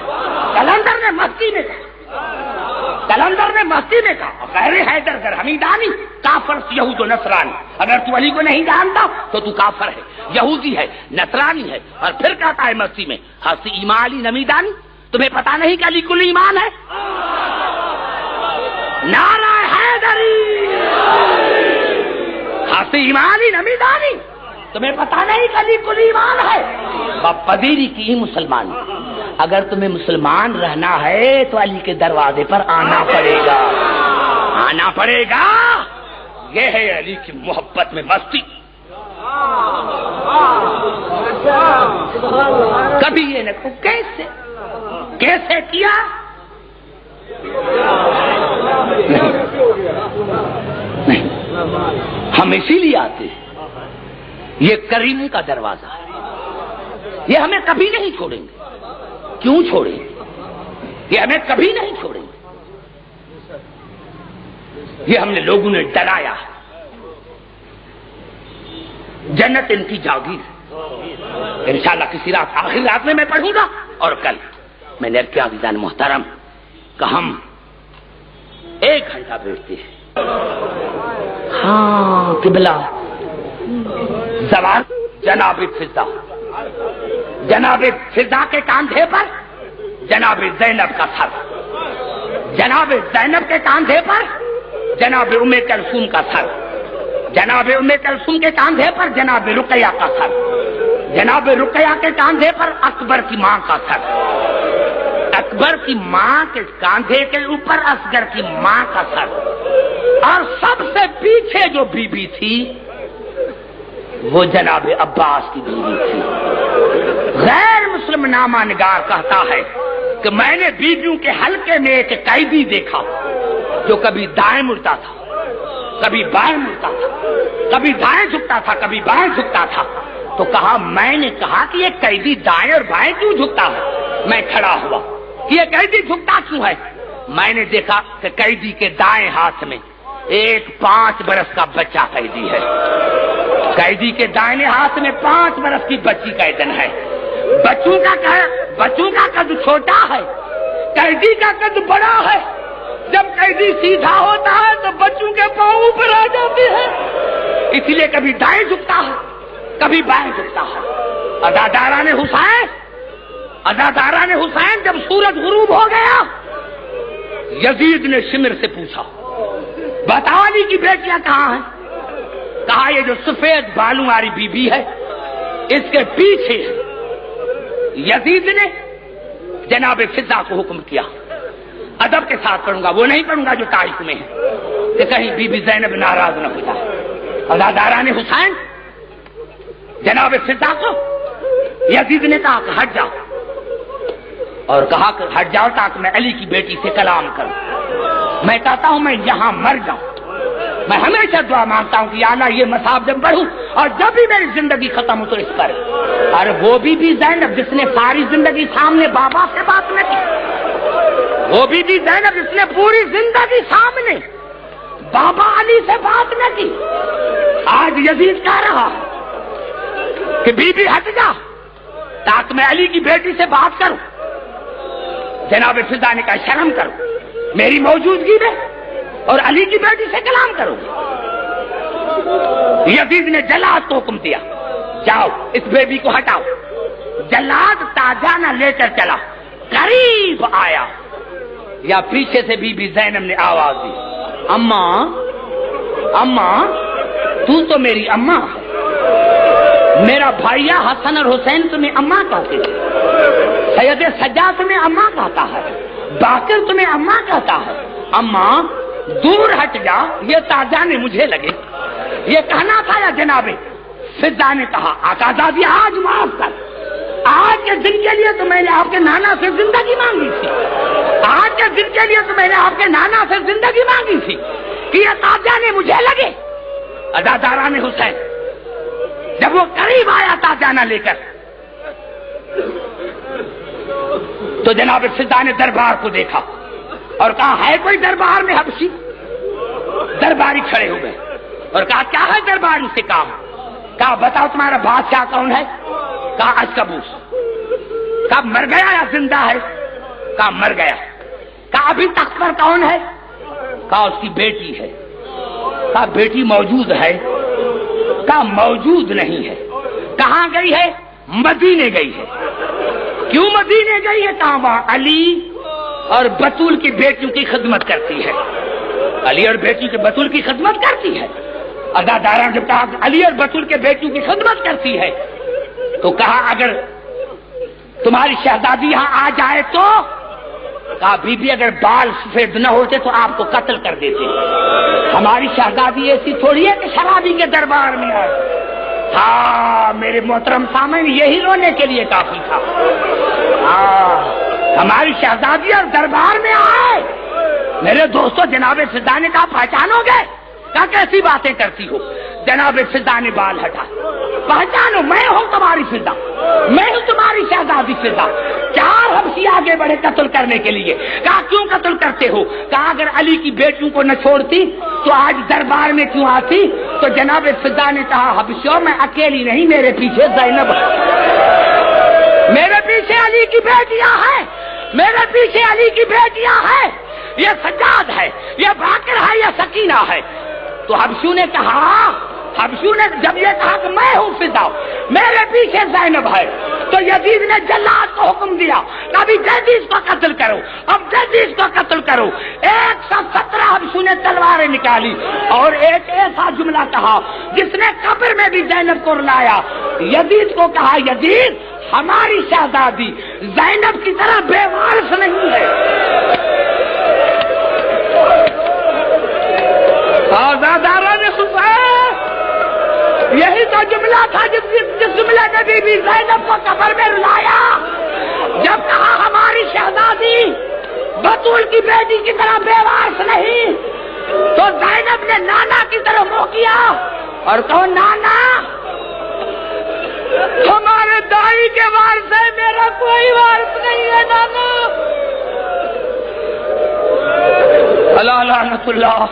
کلندر نے مستی میں کہا، کلندر نے مستی میں کہا غیر حیدر گر حمیدانی کافر یہود و نصرانی. اگر تو علی کو نہیں جانتا تو تو کافر ہے، یہودی ہے، نصرانی ہے. اور پھر کہتا ہے مستی میں ہسی ایمان علی نمیدانی. تمہیں پتا نہیں کہ علی کل ایمان ہے؟ نعرہ حیدری، ہاستے ایمانی نمیدانی، تمہیں پتا نہیں علی کل ایمان ہے، پذیری کی ہی مسلمان۔ اگر تمہیں مسلمان رہنا ہے تو علی کے دروازے پر آنا پڑے گا، آنا پڑے گا۔ یہ ہے علی کی محبت میں مستی۔ کبھی یہ نہ کیسے کیسے کیا، نہیں، ہم اسی لیے آتے ہیں، یہ کریم کا دروازہ ہے، یہ ہمیں کبھی نہیں چھوڑیں گے۔ کیوں چھوڑیں گے؟ یہ ہمیں کبھی نہیں چھوڑیں گے۔ یہ ہم نے لوگوں نے ڈرایا ہے، جنت ان کی جاگیر۔ انشاءاللہ کسی رات، آخری رات میں پڑھوں گا، اور کل میں نے کیا عزیزان محترم کہ ہم 1 گھنٹہ بیٹھتے ہیں۔ ہاں قبلہ زوال جناب فضا، جناب فضا کے کاندھے پر جناب زینب کا سر، جناب زینب کے کاندھے پر جناب ام کلثوم کا سر، جناب ام کلثوم کے کاندھے پر جناب رقیہ کا سر، جناب رقیہ کے کاندھے پر اکبر کی ماں کا سر، اکبر کی ماں کے کاندھے کے اوپر اصغر کی ماں کا سر، اور سب سے پیچھے جو بیوی تھی وہ جناب عباس کی بیوی تھی۔ غیر مسلم نامہ نگار کہتا ہے کہ میں نے بیویوں کے حلقے میں ایک قیدی دیکھا جو کبھی دائیں مڑتا تھا، کبھی بائیں مڑتا تھا، کبھی دائیں جھکتا تھا، کبھی بائیں جھکتا تھا۔ تو کہا، میں نے کہا کہ یہ قیدی دائیں اور بائیں کیوں جھکتا ہے؟ میں کھڑا ہوا کہ یہ قیدی جھکتا کیوں ہے؟ میں نے دیکھا کہ قیدی کے دائیں ہاتھ میں ایک 5 برس کا بچہ قیدی ہے، قیدی کے دائیں ہاتھ میں 5 برس کی بچی قیدن ہے۔ بچوں کا قد چھوٹا ہے، قیدی کا قد بڑا ہے۔ جب قیدی سیدھا ہوتا ہے تو بچوں کے پاؤں اوپر آ جاتے ہیں، اس لیے کبھی دائیں جھکتا ہے، کبھی بائیں جھکتا ہے۔ اداداران حسین جب سورج غروب ہو گیا، یزید نے شمر سے پوچھا، بتا علی کی بیٹیاں کہاں ہیں؟ کہا یہ جو سفید بالوں والی بی بی ہے اس کے پیچھے ہے۔ یزید نے جناب فضا کو حکم کیا، ادب کے ساتھ پڑھوں گا، وہ نہیں پڑھوں گا جو تاریخ میں ہے کہ کہیں بی بی زینب ناراض نہ ہو جائے۔ اداداران حسین جناب فضا کو یزید نے کہا کہ ہٹ جاؤ، اور کہا کہ ہٹ جاؤ تاکہ میں علی کی بیٹی سے کلام کروں۔ میں کہتا ہوں میں یہاں مر جاؤں، میں ہمیشہ دعا مانگتا ہوں کہ یا اللہ یہ مصاب جب بڑھوں اور جب بھی میری زندگی ختم ہو تو اس پر۔ اور وہ بی بی زینب جس نے ساری زندگی سامنے بابا سے بات نہ کی، وہ بی بی زینب جس نے پوری زندگی سامنے بابا علی سے بات نہ کی، آج یزید کہہ رہا کہ بی بی ہٹ جا تاکہ میں علی کی بیٹی سے بات کروں۔ جناب فضا نے کہا شرم کرو میری موجودگی میں اور علی کی بیٹی سے کلام کرو۔ یزید نے جلاد کو حکم دیا، جاؤ اس بیبی کو ہٹاؤ۔ جلاد تاجانہ لے کر چلا، قریب آیا یا پیچھے سے بی بی زینب نے آواز دی، اماں اماں تو میری اماں ہے، میرا بھائیا حسن اور حسین تمہیں اماں کہتے ہیں، سید سجاد تمہیں اماں کہتا ہے، باقر تمہیں اماں کہتا ہے، اماں دور ہٹ جا، یہ تاجانے مجھے لگے۔ یہ کہنا تھا یا جناب فضا نے کہا آقا دادی آج معاف کر، آج کے دن کے لیے تو میں نے آپ کے نانا سے زندگی مانگی تھی، آج کے دن کے لیے تو میں نے آپ کے نانا سے زندگی مانگی تھی کہ یہ تاجانے مجھے لگے۔ اداداران حسین جب وہ قریب آیا تاجانہ لے کر تو جناب فضا نے دربار کو دیکھا اور کہا ہے کوئی دربار میں حبشی؟ درباری کھڑے ہو گئے اور کہا کیا ہے درباری سے کام؟ کہا بتاؤ تمہارا بادشاہ کون ہے؟ کہا اشکبوس۔ کہا مر گیا یا زندہ ہے؟ کہا مر گیا۔ کہا ابھی تخت پر کون ہے؟ کہا اس کی بیٹی ہے۔ کہا بیٹی موجود ہے؟ کہا موجود نہیں ہے۔ کہاں گئی ہے؟ مدینے گئی ہے۔ کیوں مدینے گئی ہے؟ کہا وہاں علی اور بطول کی بیٹیوں کی خدمت کرتی ہے۔ علی اور بیٹی کے بطول کی خدمت کرتی ہے. ادادارہ جب کہا علی اور بطول کے بیٹیوں کی خدمت کرتی ہے تو کہا اگر تمہاری شہزادی یہاں آ جائے تو کہا بی بی اگر بال سفید نہ ہوتے تو آپ کو قتل کر دیتے. ہماری شہزادی ایسی تھوڑی ہے کہ شرابی کے دربار میں آئے. ہاں میرے محترم سامعین یہی رونے کے لیے کافی تھا. ہاں ہماری شہزادی اور دربار میں آئے. میرے دوستو جناب فضا نے کہا پہچانو گے؟ کیا کیسی باتیں کرتی ہو؟ جناب فضا نے بال ہٹا. پہچانو میں ہوں تمہاری فضا, میں ہوں تمہاری شہزادی فضا. 4 حبشی آگے بڑھے قتل کرنے کے لیے. کہا کیوں قتل کرتے ہو؟ کہا اگر علی کی بیٹیوں کو نہ چھوڑتی تو آج دربار میں کیوں آتی؟ تو جناب فضا نے کہا حبشیوں میں اکیلی نہیں, میرے پیچھے زینب ہے, میرے پیچھے علی کی بیٹیاں ہیں, میرے پیچھے علی کی بیٹیاں ہیں. یہ سجاد ہے, یہ باقر ہے, یہ سکینہ ہے. تو حبشو نے کہا, حبشو نے جب یہ کہا کہ میں ہوں فضا, میرے پیچھے زینب ہے, تو یزید نے جلاد کو حکم دیا ابھی جلدیز کو قتل کرو, اب جلدیز کو قتل کرو. 117 حبشو نے تلواریں نکالی اور ایک ایسا جملہ کہا جس نے قبر میں بھی زینب کو رلایا. یزید کو کہا یزید ہماری شہزادی زینب کی طرح بے وارث نہیں ہے. آزاداران حسین یہی تو جملہ تھا جس جملے نے بی بی زینب کو قبر میں رلایا. جب کہا ہماری شہزادی بطول کی بیٹی کی طرح بے وارث نہیں, تو زینب نے نانا کی طرف منہ کیا اور کہو نانا ہمارے دائی کے وارث ہے, میرا کوئی وارث نہیں ہے نانا. اللہ لعنت اللہ.